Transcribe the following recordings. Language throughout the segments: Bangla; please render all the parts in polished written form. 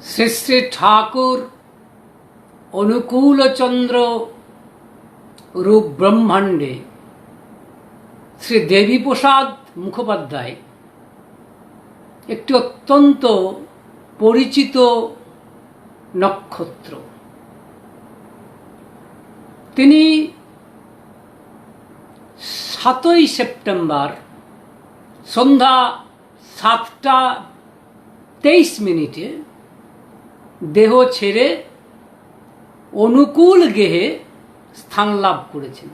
শ্রী শ্রী ঠাকুর অনুকূলচন্দ্র রূপ ব্রহ্মাণ্ডে শ্রী দেবীপ্রসাদ মুখোপাধ্যায় একটি অত্যন্ত পরিচিত নক্ষত্র। তিনি 7ই সেপ্টেম্বর সন্ধ্যা 7:23 দেহ ছেড়ে অনুকূল গেহে স্থান লাভ করেছেন।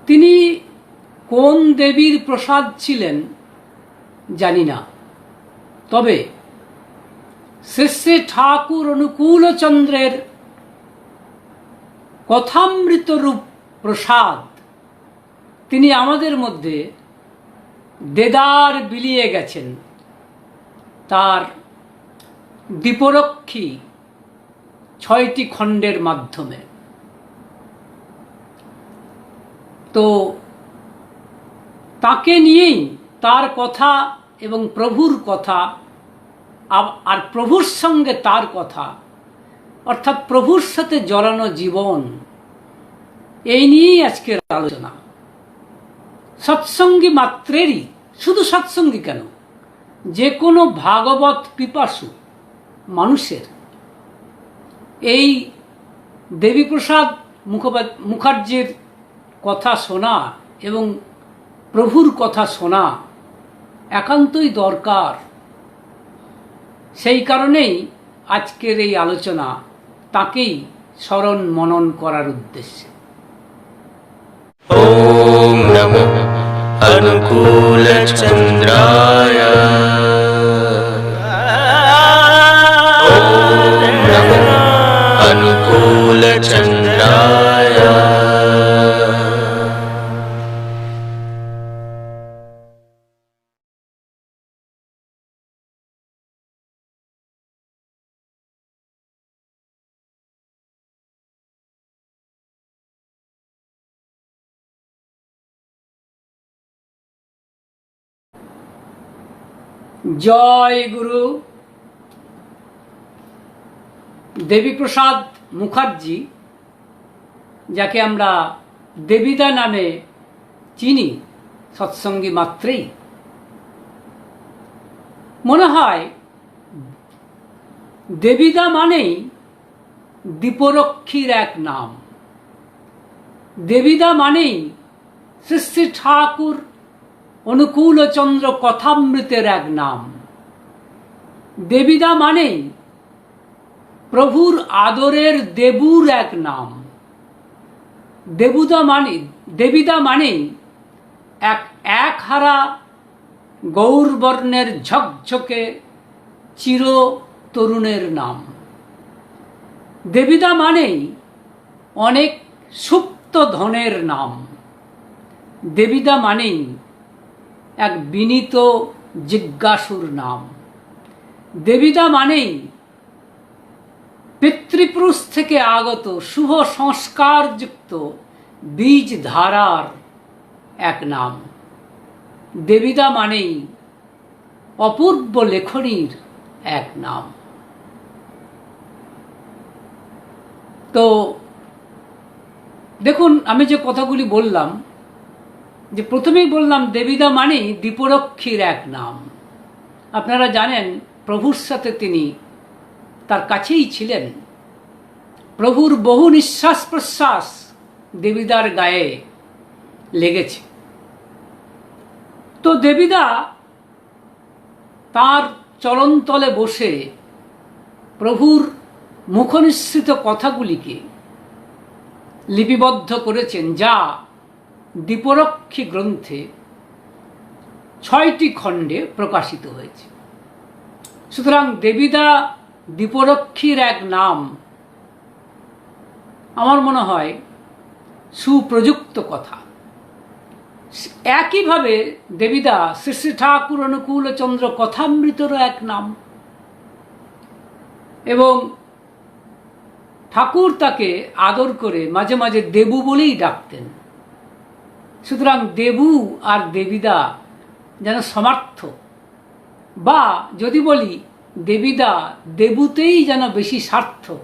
তিনি কোন দেবীর প্রসাদ ছিলেন জানি না, তবে শ্রী শ্রী ঠাকুর অনুকূলচন্দ্রের কথামৃত রূপ প্রসাদ তিনি আমাদের মধ্যে দেদার বিলিয়ে গেছেন তার দীপরক্ষী 6টি খণ্ডের মাধ্যমে। তো তাকে নিয়েই তার কথা এবং প্রভুর কথা আর প্রভুর সঙ্গে তার কথা, অর্থাৎ প্রভুর সাথে জড়ানো জীবন, এই নিয়েই আজকের আলোচনা। সৎসঙ্গী মাত্রেরই, শুধু সৎসঙ্গী কেন, যে কোনো ভাগবত পিপাসু মানুষের এই দেবীপ্রসাদ মুখার্জির কথা শোনা এবং প্রভুর কথা শোনা একান্তই দরকার। সেই কারণেই আজকের এই আলোচনা তাকেই স্মরণ মনন করার উদ্দেশ্যে। ওম নমো অনুকূলচন্দ্রায়, ওম নমো অনুকূলচন্দ্রায়। জয় গুরু। দেবীপ্রসাদ মুখার্জি, যাকে আমরা দেবিদা নামে চিনি সৎসঙ্গী মাত্রেই, মনে হয় দেবিদা মানেই দীপরক্ষীর এক নাম। দেবিদা মানেই শ্রী শ্রী ঠাকুর অনুকূলচন্দ্র কথামৃতের এক নাম। দেবিদা মানেই প্রভুর আদরের দেবুর এক নাম। দেবিদা মানেই এক হারা গৌরবর্ণের ঝকঝকে চির তরুণের নাম। দেবিদা মানেই অনেক সুপ্ত ধনের নাম। দেবিদা মানেই এক বিনীত জিজ্ঞাসুর নাম। দেবিদা মানেই পিতৃপুরুষ থেকে আগত শুভ সংস্কারযুক্ত বীজ ধারার এক নাম। দেবিদা মানেই অপূর্ব লেখনীর এক নাম। তো দেখুন, আমি যে কথাগুলি বললাম, যে প্রথমেই বললাম দেবিদা মানেই দীপরক্ষীর এক নাম। আপনারা জানেন প্রভুর সাথে তিনি তার কাছেই ছিলেন। প্রভুর বহু নিঃশ্বাস প্রশ্বাস দেবিদার গায়ে লেগেছে। তো দেবিদা তার চরণতলে বসে প্রভুর মুখনিসৃত কথাগুলিকে লিপিবদ্ধ করেছেন, যা দীপরক্ষী গ্রন্থে 6টি খণ্ডে প্রকাশিত হয়েছে। সুতরাং দেবিদা দীপরক্ষীর এক নাম, আমার মনে হয় সুপ্রযুক্ত কথা। একইভাবে দেবিদা শ্রী শ্রী ঠাকুর অনুকূলচন্দ্র কথামৃতেরও এক নাম, এবং ঠাকুর তাকে আদর করে মাঝে মাঝে দেবু বলেই ডাকতেন। সুতরাং দেবু আর দেবিদা যেন সমার্থক। বা যদি বলি দেবিদা দেবুতেই যেন বেশি সার্থক,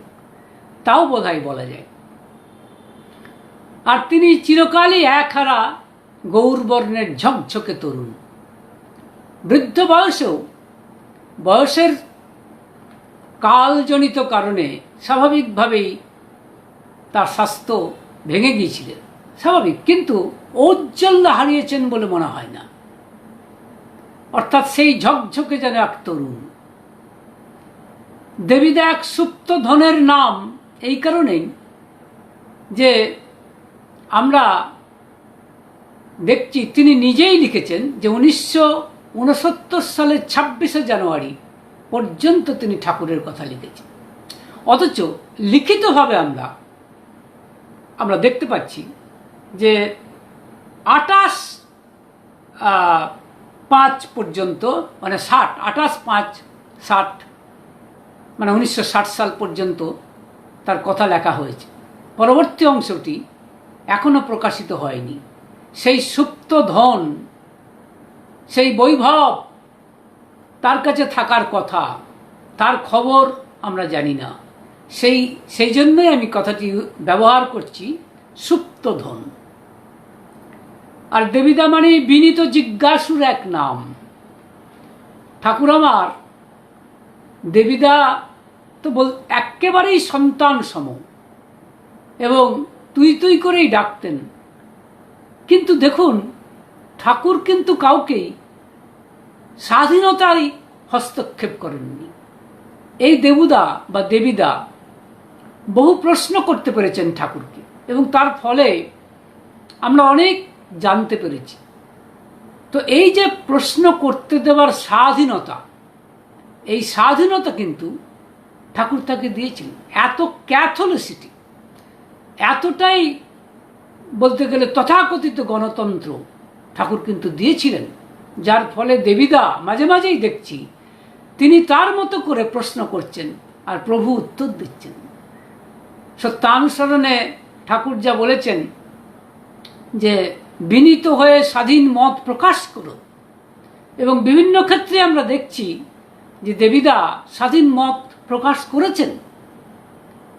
তাও বোধহয় বলা যায়। আর তিনি চিরকালই একহারা গৌরবর্ণের ঝকঝকে তরুণ। বৃদ্ধ বয়সেও বয়সের কালজনিত কারণে স্বাভাবিকভাবেই তার স্বাস্থ্য ভেঙে গিয়েছিলেন, স্বাভাবিক, কিন্তু ঔজ্জ্বল্য হারিয়েছেন বলে মনে হয় না। অর্থাৎ সেই ঝকঝকে যেন এক তরুণ। দেবিদা এক সুপ্ত ধনের নাম এই কারণেই যে আমরা দেখছি তিনি নিজেই লিখেছেন যে 1969 সালের 26শে জানুয়ারি পর্যন্ত তিনি ঠাকুরের কথা লিখেছেন। অথচ লিখিতভাবে আমরা দেখতে পাচ্ছি যে 28/5 পর্যন্ত, মানে 28/5/60, মানে 1960 সাল পর্যন্ত তার কথা লেখা হয়েছে। পরবর্তী অংশটি এখনো প্রকাশিত হয়নি। সেই সুপ্ত ধন, সেই বৈভব তার কাছে থাকার কথা, তার খবর আমরা জানি না। সেই জন্যই আমি কথাটি ব্যবহার করছি, সুপ্ত ধন। আর দেবিদা মানে বিনীত জিজ্ঞাসুর এক নাম। ঠাকুর আমার দেবিদা তো একেবারেই সন্তান সম এবং তুই করেই ডাকতেন। কিন্তু দেখুন, ঠাকুর কিন্তু কাউকেই স্বাধীনতায় হস্তক্ষেপ করেননি। এই দেবুদা বা দেবিদা বহু প্রশ্ন করতে পেরেছেন ঠাকুরকে, এবং তার ফলে আমরা অনেক জানতে পেরেছি। তো এই যে প্রশ্ন করতে দেওয়ার স্বাধীনতা, এই স্বাধীনতা কিন্তু ঠাকুর তাকে দিয়েছিলেন। এত ক্যাথলিসিটি, এতটাই বলতে গেলে তথাকথিত গণতন্ত্র ঠাকুর কিন্তু দিয়েছিলেন, যার ফলে দেবিদা মাঝে মাঝেই দেখছি তিনি তার মতো করে প্রশ্ন করছেন আর প্রভু উত্তর দিচ্ছেন। সত্যানুসরণে ঠাকুর যা বলেছেন যে বিনীত হয়ে স্বাধীন মত প্রকাশ করো, এবং বিভিন্ন ক্ষেত্রে আমরা দেখছি যে দেবিদা স্বাধীন মত প্রকাশ করেছেন,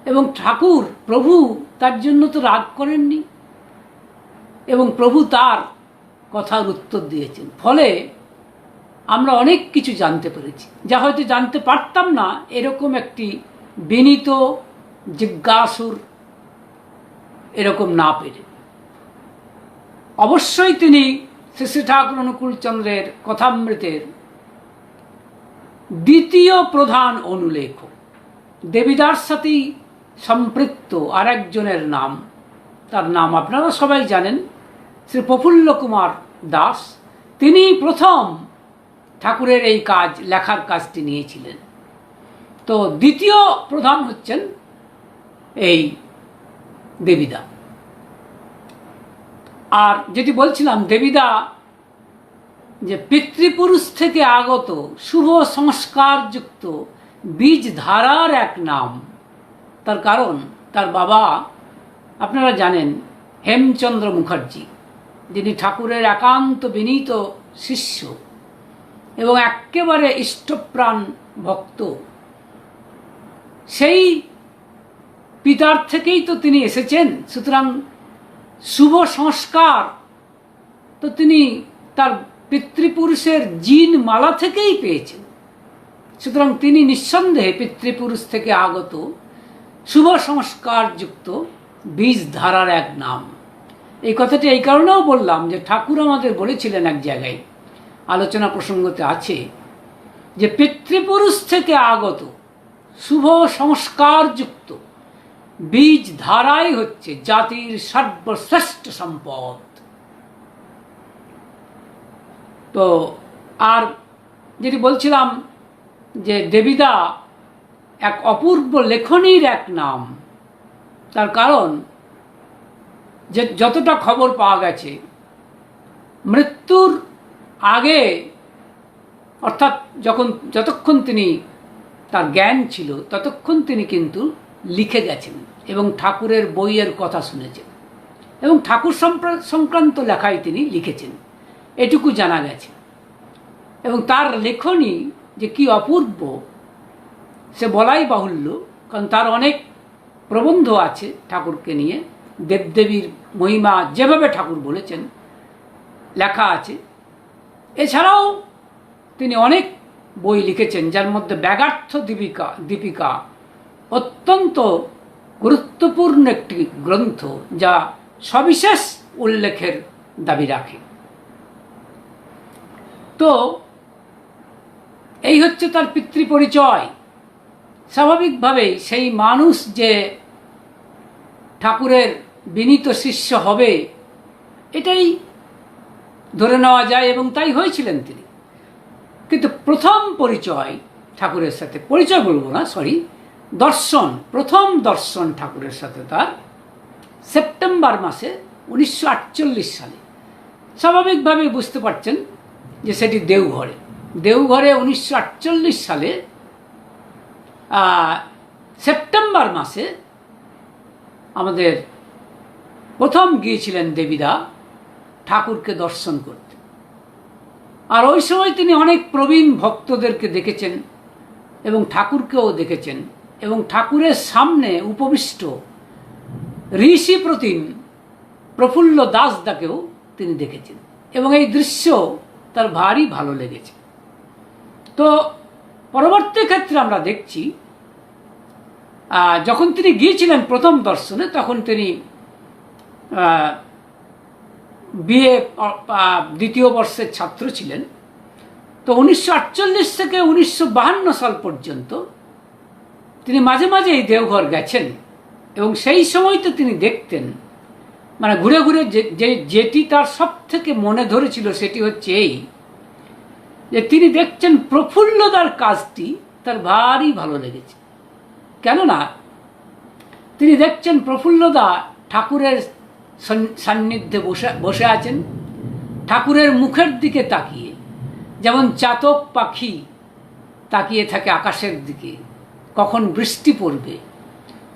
এবং ঠাকুর প্রভু তার জন্য তো রাগ করেননি, এবং প্রভু তার কথার উত্তর দিয়েছেন। ফলে আমরা অনেক কিছু জানতে পেরেছি, যা হয়তো জানতে পারতাম না এরকম একটি বিনীত জিজ্ঞাসুর এরকম না পেরে। অবশ্যই তিনি শ্রী শ্রী ঠাকুর অনুকূলচন্দ্রের কথামৃতের দ্বিতীয় প্রধান অনুলেখ। দেবিদার সাথেই সম্পৃক্ত আরেকজনের নাম, তার নাম আপনারা সবাই জানেন, শ্রী প্রফুল্ল কুমার দাস। তিনি প্রথম ঠাকুরের এই কাজ, লেখার কাজটি নিয়েছিলেন। তো দ্বিতীয় প্রধান হচ্ছেন এই দেবিদা। আর যেটি বলছিলাম, দেবিদা যে পিতৃপুরুষ থেকে আগত শুভ সংস্কারযুক্ত বীজ ধারার এক নাম। তার কারণ তার বাবা আপনারা জানেন হেমচন্দ্র মুখার্জি, যিনি ঠাকুরের একান্ত বিনীত শিষ্য এবং একেবারে ইষ্টপ্রাণ ভক্ত। সেই পিতার থেকেই তো তিনি এসেছেন। সুতরাং শুভ সংস্কার তো তিনি তার পিতৃপুরুষের জিন মালা থেকেই পেয়েছেন। সুতরাং তিনি নিঃসন্দেহে পিতৃপুরুষ থেকে আগত শুভ সংস্কারযুক্ত বীজ ধারার এক নাম। এই কথাটি এই কারণেও বললাম যে ঠাকুর আমাদের বলেছিলেন, এক জায়গায় আলোচনা প্রসঙ্গতে আছে, যে পিতৃপুরুষ থেকে আগত শুভ সংস্কারযুক্ত বীজ ধারাই হচ্ছে জাতির সর্বশ্রেষ্ঠ সম্পদ। তো আর যেটি বলছিলাম যে দেবিদা এক অপূর্ব লেখনীর এক নাম। তার কারণ যে যতটা খবর পাওয়া গেছে, মৃত্যুর আগে, অর্থাৎ যতক্ষণ তিনি তার জ্ঞান ছিল ততক্ষণ তিনি কিন্তু লিখে গেছেন এবং ঠাকুরের বইয়ের কথা শুনেছেন এবং ঠাকুর সংক্রান্ত লেখাই তিনি লিখেছেন, এটুকু জানা গেছে। এবং তার লেখনী যে কি অপূর্ব সে বলাই বাহুল্য, কারণ তার অনেক প্রবন্ধ আছে ঠাকুরকে নিয়ে, দেবদেবীর মহিমা যেভাবে ঠাকুর বলেছেন লেখা আছে। এছাড়াও তিনি অনেক বই লিখেছেন, যার মধ্যে ব্যাগার্থ দীপিকা অত্যন্ত গুরুত্বপূর্ণ একটি গ্রন্থ, যা সবিশেষ উল্লেখের দাবি রাখে। তো এই হচ্ছে তার পিতৃপরিচয়। স্বাভাবিকভাবেই সেই মানুষ যে ঠাকুরের বিনীত শিষ্য হবে এটাই ধরে নেওয়া যায়, এবং তাই হয়েছিলেন তিনি। কিন্তু প্রথম পরিচয় ঠাকুরের সাথে, পরিচয় বলবো না, দর্শন, প্রথম দর্শন ঠাকুরের সাথে তার সেপ্টেম্বর মাসে 1948 সালে। স্বাভাবিকভাবেই বুঝতে পারছেন যে সেটি দেওঘরে 1948 সালে সেপ্টেম্বর মাসে আমাদের প্রথম গিয়েছিলেন দেবীদা ঠাকুরকে দর্শন করতে। আর ওই সময় তিনি অনেক প্রবীণ ভক্তদেরকে দেখেছেন এবং ঠাকুরকেও দেখেছেন, এবং ঠাকুরের সামনে উপবিষ্ট ঋষি প্রতিম প্রফুল্ল দাসদাকেও তিনি দেখেছেন, এবং এই দৃশ্য তার ভারী ভালো লেগেছে। তো পরবর্তী ক্ষেত্রে আমরা দেখছি যখন তিনি গিয়েছিলেন প্রথম দর্শনে, তখন তিনি বিএ দ্বিতীয় বর্ষের ছাত্র ছিলেন। তো 1948 থেকে 1952 সাল পর্যন্ত তিনি মাঝে মাঝে এই দেওঘর গেছেন, এবং সেই সময় তো তিনি দেখতেন, মানে ঘুরে ঘুরে যেটি তার সব থেকে মনে ধরেছিল সেটি হচ্ছে এই যে তিনি দেখছেন প্রফুল্লদার কাজটি তার ভারী ভালো লেগেছে। কেননা তিনি দেখছেন প্রফুল্লদা ঠাকুরের সান্নিধ্যে বসে আছেন, ঠাকুরের মুখের দিকে তাকিয়ে, যেমন চাতক পাখি তাকিয়ে থাকে আকাশের দিকে, কখন বৃষ্টি পড়বে,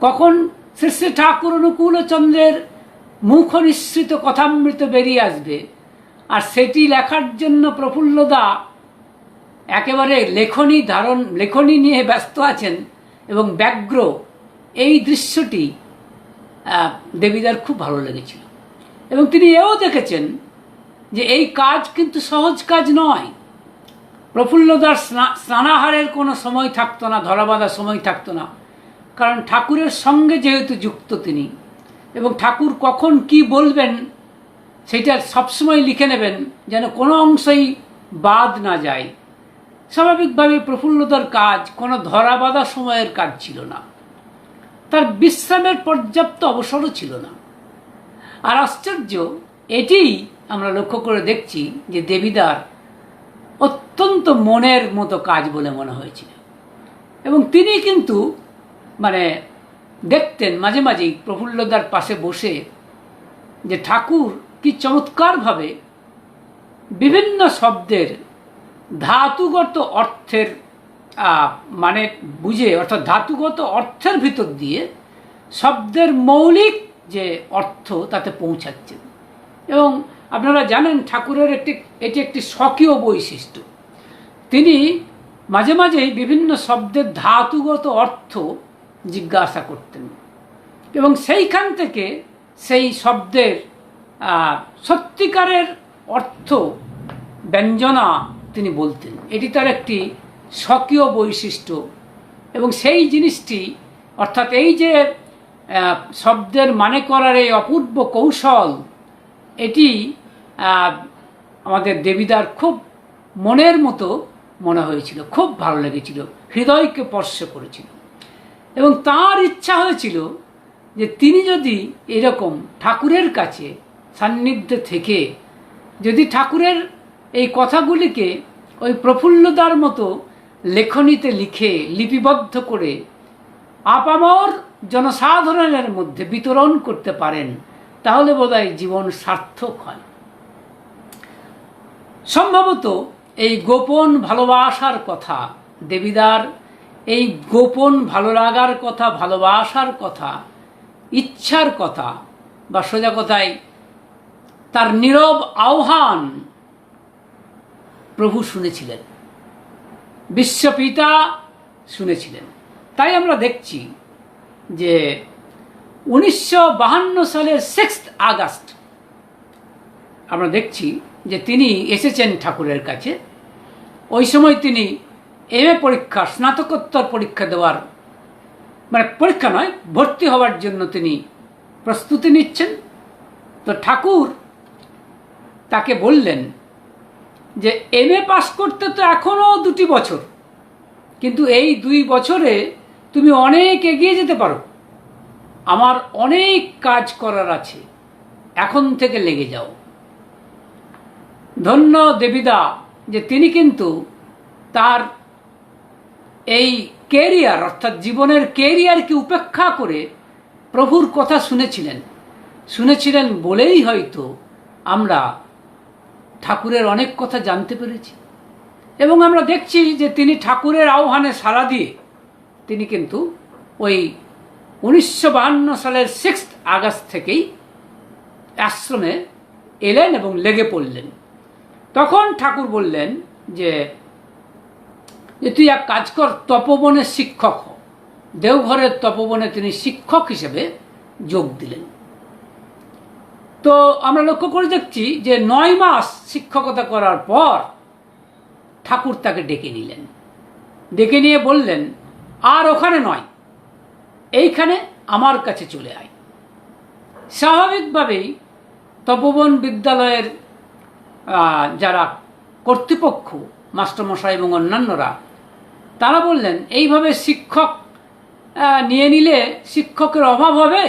কখন শ্রী শ্রী ঠাকুর অনুকূল চন্দ্রের মুখ নিঃসৃত কথামৃত বেরিয়ে আসবে, আর সেটি লেখার জন্য প্রফুল্লদা একেবারে লেখনী নিয়ে ব্যস্ত আছেন এবং ব্যগ্র। এই দৃশ্যটি দেবীদার খুব ভালো লেগেছিল, এবং তিনি এও দেখেছেন যে এই কাজ কিন্তু সহজ কাজ নয়। প্রফুল্লদার স্নানাহারের কোনো সময় থাকতো না, ধরাবাঁধা সময় থাকতো না, কারণ ঠাকুরের সঙ্গে যেহেতু যুক্ত তিনি, এবং ঠাকুর কখন কি বলবেন সেটা সবসময় লিখে নেবেন যেন কোনো অংশই বাদ না যায়। স্বাভাবিকভাবে প্রফুল্লদার কাজ কোনো ধরাবাঁধা সময়ের কাজ ছিল না, তার বিশ্রামের পর্যাপ্ত অবসরও ছিল না। আর আশ্চর্য এটি আমরা লক্ষ্য করে দেখছি যে দেবীদার অত্যন্ত মনের মতো কাজ বলে মনে হয়েছিল, এবং তিনি কিন্তু মানে দেখতেন মাঝে মাঝেই প্রফুল্লদার পাশে বসে যে ঠাকুর কি চমৎকারভাবে বিভিন্ন শব্দের ধাতুগত অর্থের মানে বুঝে, অর্থাৎ ধাতুগত অর্থের ভিতর দিয়ে শব্দের মৌলিক যে অর্থ তাতে পৌঁছাচ্ছেন। এবং আপনারা জানেন ঠাকুরের এটি একটি স্বকীয় বৈশিষ্ট্য, তিনি মাঝে মাঝেই বিভিন্ন শব্দের ধাতুগত অর্থ জিজ্ঞাসা করতেন, এবং সেইখান থেকে সেই শব্দের সত্যিকারের অর্থ ব্যঞ্জনা তিনি বলতেন। এটি তার একটি স্বকীয় বৈশিষ্ট্য, এবং সেই জিনিসটি অর্থাৎ এই যে শব্দের মানে করার এই অপূর্ব কৌশল, এটি আমাদের দেবীদার খুব মনের মতো মনে হয়েছিল, খুব ভালো লেগেছিল, হৃদয়কে স্পর্শ করেছিল। এবং তার ইচ্ছা হয়েছিল যে তিনি যদি এরকম ঠাকুরের কাছে সান্নিধ্যে থেকে যদি ঠাকুরের এই কথাগুলিকে ওই প্রফুল্লদার মতো লেখনীতে লিখে লিপিবদ্ধ করে আপামর জনসাধারণের মধ্যে বিতরণ করতে পারেন, তাহলে বোধহয় জীবন সার্থক হয়। সম্ভবত এই গোপন ভালোবাসার কথা, দেবীদার এই গোপন ভালো লাগার কথা, ভালোবাসার কথা, ইচ্ছার কথা, বা সোজা কথায় তার নীরব আহ্বান, প্রভু শুনেছিলেন, বিশ্বপিতা শুনেছিলেন। তাই আমরা দেখছি যে 1952 সালের 6 আগস্ট আমরা দেখছি যে তিনি এসেছেন ঠাকুরের কাছে। ওই সময় তিনি এমএ পরীক্ষা, স্নাতকোত্তর পরীক্ষা দেওয়ার, মানে পরীক্ষা নয়, ভর্তি হওয়ার জন্য তিনি প্রস্তুতি নিচ্ছেন। তো ঠাকুর তাকে বললেন যে এমএ পাস করতে তো এখনও 2 বছর, কিন্তু এই 2 বছরে তুমি অনেক এগিয়ে যেতে পারো। আমার অনেক কাজ করার আছে, এখন থেকে লেগে যাও। ধন্য দেবিদা যে তিনি কিন্তু তার এই কেরিয়ার, অর্থাৎ জীবনের কেরিয়ারকে উপেক্ষা করে প্রভুর কথা শুনেছিলেন বলেই হয়তো আমরা ঠাকুরের অনেক কথা জানতে পেরেছি। এবং আমরা দেখছি যে তিনি ঠাকুরের আহ্বানে সাড়া দিয়ে তিনি কিন্তু ওই 1952 সালের 6 আগস্ট থেকেই আশ্রমে এলেন এবং লেগে পড়লেন। তখন ঠাকুর বললেন যে তুই এক কাজ কর, তপবনের শিক্ষক হ। দেওঘরের তপবনে তিনি শিক্ষক হিসেবে যোগ দিলেন। তো আমরা লক্ষ্য করে দেখছি যে 9 মাস শিক্ষকতা করার পর ঠাকুর তাকে ডেকে নিলেন, ডেকে নিয়ে বললেন আর ওখানে নয়, এইখানে আমার কাছে চলে আয়। স্বাভাবিকভাবেই তপবন বিদ্যালয়ের যারা কর্তৃপক্ষ, মাস্টারমশাই এবং অন্যান্যরা, তারা বললেন এইভাবে শিক্ষক নিয়ে নিলে শিক্ষকের অভাব হবে,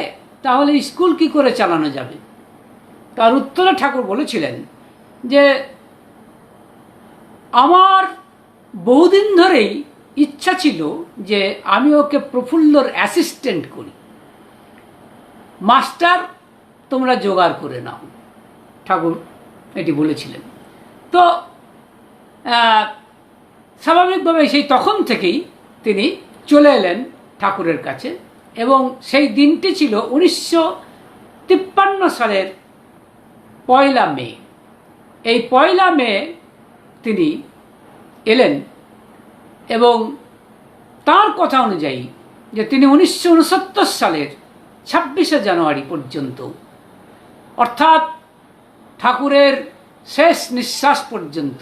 তাহলে স্কুল কি করে চালানো যাবে। তার উত্তরে ঠাকুর বলেছিলেন যে আমার বহুদিন ধরেই ইচ্ছা ছিল যে আমি ওকে প্রফুল্লর অ্যাসিস্ট্যান্ট করি, মাস্টার তোমরা জোগাড় করে নাও। ঠাকুর এটি বলেছিলেন। তো স্বাভাবিকভাবে সেই তখন থেকেই তিনি চলে এলেন ঠাকুরের কাছে, এবং সেই দিনটি ছিল 1953 সালের 1 মে। এই 1 মে তিনি এলেন, এবং তার কথা অনুযায়ী যে তিনি 1969 সালের 26শে জানুয়ারি পর্যন্ত, অর্থাৎ ঠাকুরের শেষ নিঃশ্বাস পর্যন্ত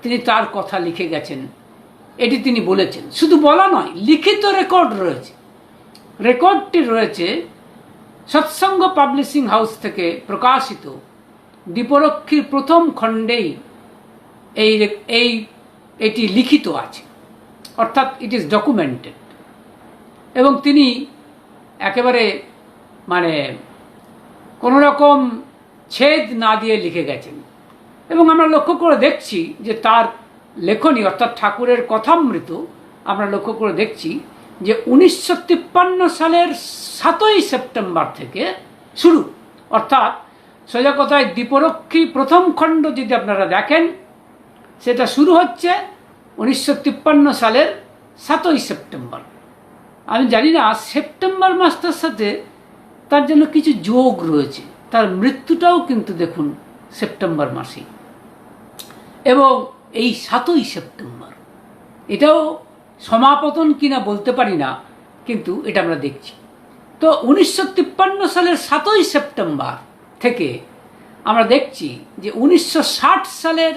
তিনি তার কথা লিখে গেছেন। এটি তিনি বলেছেন, শুধু বলা নয়, লিখিত রেকর্ড রয়েছে। রেকর্ডটি রয়েছে সৎসঙ্গ পাবলিশিং হাউস থেকে প্রকাশিত দীপরক্ষীর প্রথম খণ্ডেই এটি লিখিত আছে, অর্থাৎ ইট ইজ ডকুমেন্টেড। এবং তিনি একেবারে মানে কোনো রকম ছেদ না দিয়ে লিখে গেছেন। এবং আমরা লক্ষ্য করে দেখছি যে তার লেখনী, অর্থাৎ ঠাকুরের কথামৃত, আমরা লক্ষ্য করে দেখছি যে 1953 সালের 7ই সেপ্টেম্বর থেকে শুরু। অর্থাৎ সোজা কথায় দীপরক্ষী প্রথম খণ্ড যদি আপনারা দেখেন, সেটা শুরু হচ্ছে 1953 সালের 7ই সেপ্টেম্বর। আমি জানি না সেপ্টেম্বর মাসটার সাথে তার জন্য কিছু যোগ রয়েছে। তার মৃত্যুটাও কিন্তু দেখুন সেপ্টেম্বর মাসে, এবং এই 7ই সেপ্টেম্বর, এটাও সমাপতন কিনা বলতে পারি না, কিন্তু এটা আমরা দেখছি। তো 1953 সালের 7ই সেপ্টেম্বর থেকে আমরা দেখছি যে 1960 সালের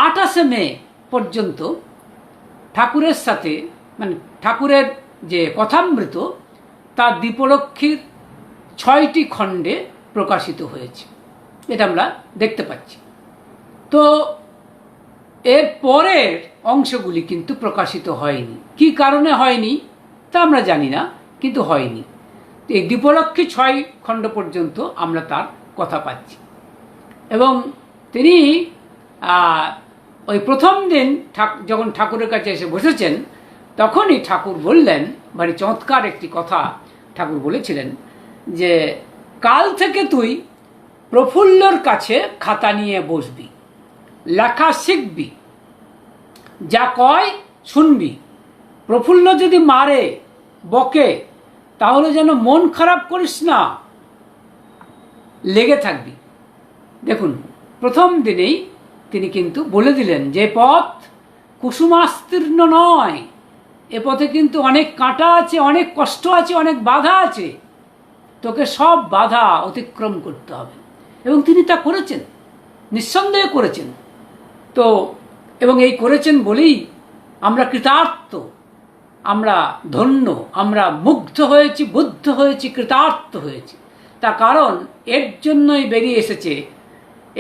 28শে মে পর্যন্ত ঠাকুরের সাথে, মানে ঠাকুরের যে কথামৃত, তা দীপরক্ষীর 6টি খণ্ডে প্রকাশিত হয়েছে, এটা আমরা দেখতে পাচ্ছি। তো এর পরের অংশগুলি কিন্তু প্রকাশিত হয়নি। কি কারণে হয়নি তা আমরা জানি না, কিন্তু হয়নি। এই দীপরক্ষী 6 খণ্ড পর্যন্ত আমরা তার কথা পাচ্ছি। এবং তিনি ওই প্রথম দিন যখন ঠাকুরের কাছে এসে বসেছেন, তখনই ঠাকুর বললেন, ভারী চমৎকার একটি কথা ঠাকুর বলেছিলেন যে কাল থেকে তুই প্রফুল্লর কাছে খাতা নিয়ে বসবি, লেখা শিখবি, যা কয় শুনবি। প্রফুল্ল যদি মারে, বকে, তাহলে যেন মন খারাপ করিস না, লেগে থাকবি। দেখুন, প্রথম দিনেই তিনি কিন্তু বলে দিলেন যে পথ কুসুমাস্তীর্ণ নয়, এ পথে কিন্তু অনেক কাঁটা আছে, অনেক কষ্ট আছে, অনেক বাধা আছে, তোকে সব বাধা অতিক্রম করতে হবে। এবং তিনি তা করেছেন, নিঃসন্দেহে করেছেন। তো এবং এই করেছেন বলেই আমরা কৃতার্থ, আমরা ধন্য, আমরা মুগ্ধ হয়েছি, বুদ্ধ হয়েছি, কৃতার্থ হয়েছি। তার কারণ এর জন্যই বেরিয়ে এসেছে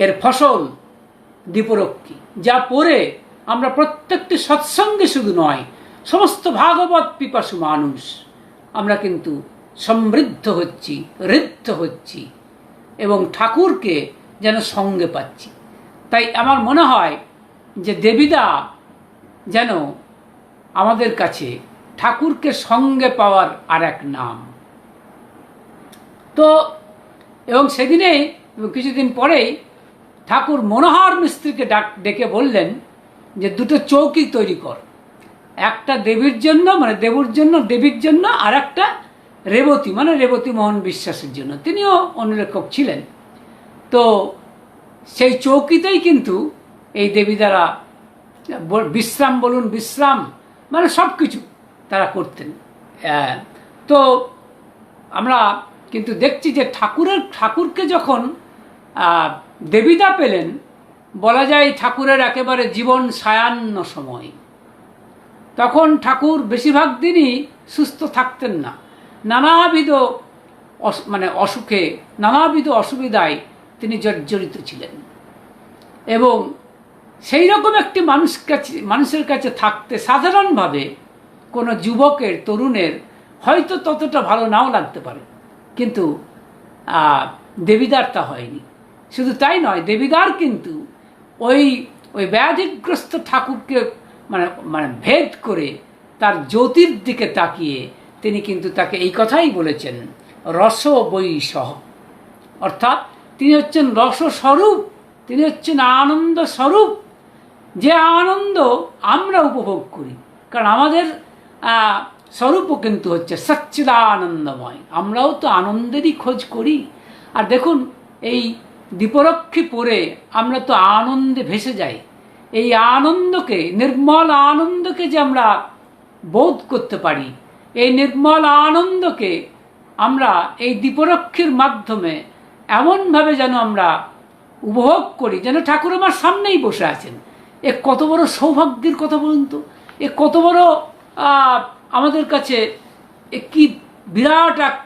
এর ফসল দীপরক্ষী, যা পড়ে আমরা প্রত্যেকটি সৎসঙ্গে শুধু নয়, সমস্ত ভাগবত পিপাসু মানুষ আমরা কিন্তু সমৃদ্ধ হচ্ছি, ঋদ্ধ হচ্ছি এবং ঠাকুরকে যেন সঙ্গে পাচ্ছি। তাই আমার মনে হয় যে দেবীদা যেন আমাদের কাছে ঠাকুরকে সঙ্গে পাওয়ার আর এক নাম। তো এবং সেদিনেই কিছুদিন পরেই ঠাকুর মনোহর মিস্ত্রিকে ডেকে বললেন যে দুটো চৌকি তৈরি কর, একটা দেবীর জন্য মানে দেবুর জন্য, দেবীর জন্য, আর একটা রেবতী মানে রেবতী মোহন বিশ্বাসের জন্য, তিনিও অনুলেখক ছিলেন। তো সেই চৌকিতেই কিন্তু এই দেবী দ্বারা বিশ্রাম বলুন, বিশ্রাম মানে সব কিছু তারা করতেন। তো আমরা কিন্তু দেখছি যে ঠাকুরকে যখন দেবীদা পেলেন, বলা যায় ঠাকুরের একেবারে জীবন সায়ান্ন সময়, তখন ঠাকুর বেশিরভাগ দিনই সুস্থ থাকতেন না, নানাবিধ মানে অসুখে, নানাবিধ অসুবিধায় তিনি জর্জরিত ছিলেন। এবং সেই রকম একটি মানুষের কাছে থাকতে সাধারণভাবে কোনো যুবকের, তরুণের হয়তো ততটা ভালো নাও লাগতে পারে, কিন্তু দেবীদার তা হয়নি। শুধু তাই নয়, দেবীদার কিন্তু ওই ব্যাধিগ্রস্ত ঠাকুরকে মানে ভেদ করে তার জ্যোতির দিকে তাকিয়ে তিনি কিন্তু তাকে এই কথাই বলেছেন, রস বৈষহ, অর্থাৎ তিনি হচ্ছেন রসস্বরূপ, তিনি হচ্ছেন আনন্দ স্বরূপ। যে আনন্দ আমরা উপভোগ করি, কারণ আমাদের স্বরূপও কিন্তু হচ্ছে সচ্চিদানন্দময়, আমরাও তো আনন্দেরই খোঁজ করি। আর দেখুন, এই দীপরক্ষী পড়ে আমরা তো আনন্দে ভেসে যাই। এই আনন্দকে, নির্মল আনন্দকে যে আমরা বোধ করতে পারি, এই নির্মল আনন্দকে আমরা এই দীপরক্ষীর মাধ্যমে এমনভাবে যেন আমরা উপভোগ করি, যেন ঠাকুর আমার সামনেই বসে আছেন। এ কত বড় সৌভাগ্যের কথা বলুন তো, এ কত বড় আমাদের কাছে কি বিরাট এক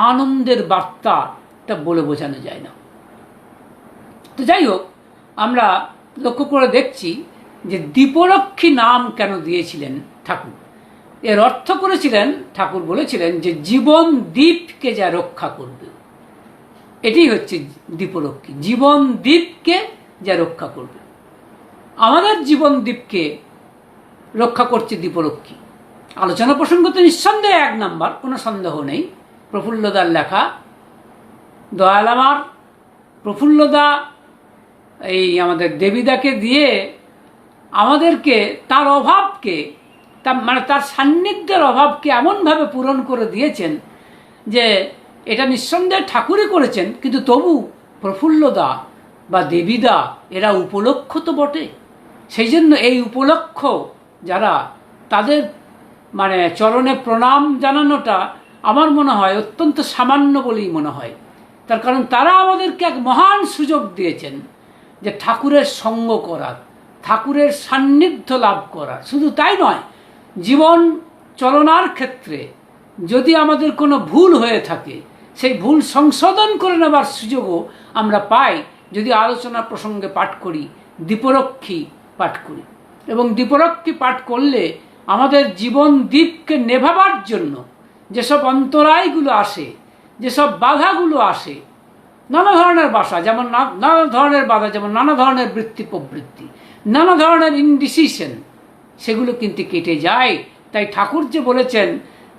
আনন্দের বার্তা, এটা বলে বোঝানো যায় না। তো যাই হোক, আমরা লক্ষ্য করে দেখছি যে দীপরক্ষী নাম কেন দিয়েছিলেন ঠাকুর। এর অর্থ করেছিলেন, ঠাকুর বলেছিলেন যে জীবন দ্বীপকে যা রক্ষা করবে, এটাই হচ্ছে দীপরক্ষী, জীবন দ্বীপকে যা রক্ষা করবে। আমাদের জীবন দ্বীপকে রক্ষা করছে দীপরক্ষী। আলোচনা প্রসঙ্গ তো নিঃসন্দেহে এক নাম্বার, কোনো সন্দেহ নেই, প্রফুল্লদার লেখা। দয়াল আমার প্রফুল্লদা এই আমাদের দেবীদাকে দিয়ে আমাদেরকে তার অভাবকে, তার সান্নিধ্যের অভাবকে এমনভাবে পূরণ করে দিয়েছেন যে এটা নিঃসন্দেহে ঠাকুরই করেছেন, কিন্তু তবু প্রফুল্লদা বা দেবীদা এরা উপলক্ষ তো বটে। সেই জন্য এই উপলক্ষ যারা, তাদের চরণে প্রণাম জানানোটা আমার মনে হয় অত্যন্ত সামান্য বলেই মনে হয়। তার কারণ তারা আমাদেরকে এক মহান সুযোগ দিয়েছেন যে ঠাকুরের সঙ্গ করার, ঠাকুরের সান্নিধ্য লাভ করার। শুধু তাই নয়, জীবন চলনার ক্ষেত্রে যদি আমাদের কোনো ভুল হয়ে থাকে, সেই ভুল সংশোধন করে নেবার সুযোগও আমরা পাই যদি আলোচনা প্রসঙ্গে পাঠ করি, দীপরক্ষী পাঠ করি। এবং দীপরক্ষী পাঠ করলে আমাদের জীবন দ্বীপকে নেভাবার জন্য যেসব অন্তরায়গুলো আসে, যেসব বাধাগুলো আসে, নানা ধরনের বাধা, যেমন নানা ধরনের বৃত্তি প্রবৃত্তি, নানা ধরনের ইনডিসিশন, সেগুলো কিন্তু কেটে যায়। তাই ঠাকুর যে বলেছেন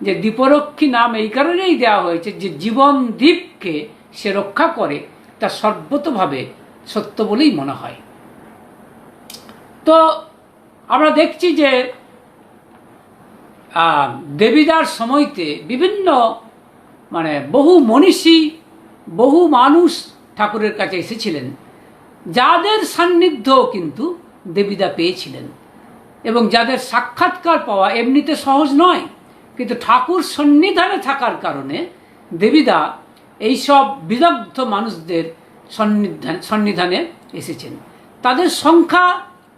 যে দীপরক্ষী নাম এই কারণেই দেওয়া হয়েছে যে জীবন দ্বীপকে সে রক্ষা করে, তা সর্বতভাবে সত্য বলেই মনে হয়। তো আমরা দেখছি যে দেবীদার সময়তে বিভিন্ন বহু মনীষী, বহু মানুষ ঠাকুরের কাছে এসেছিলেন যাদের সান্নিধ্যও কিন্তু দেবীদা পেয়েছিলেন, এবং যাদের সাক্ষাৎকার পাওয়া এমনিতে সহজ নয়, কিন্তু ঠাকুর সন্নিধানে থাকার কারণে দেবীদা এইসব বিদগ্ধ মানুষদের সন্নিধানে এসেছেন। তাদের সংখ্যা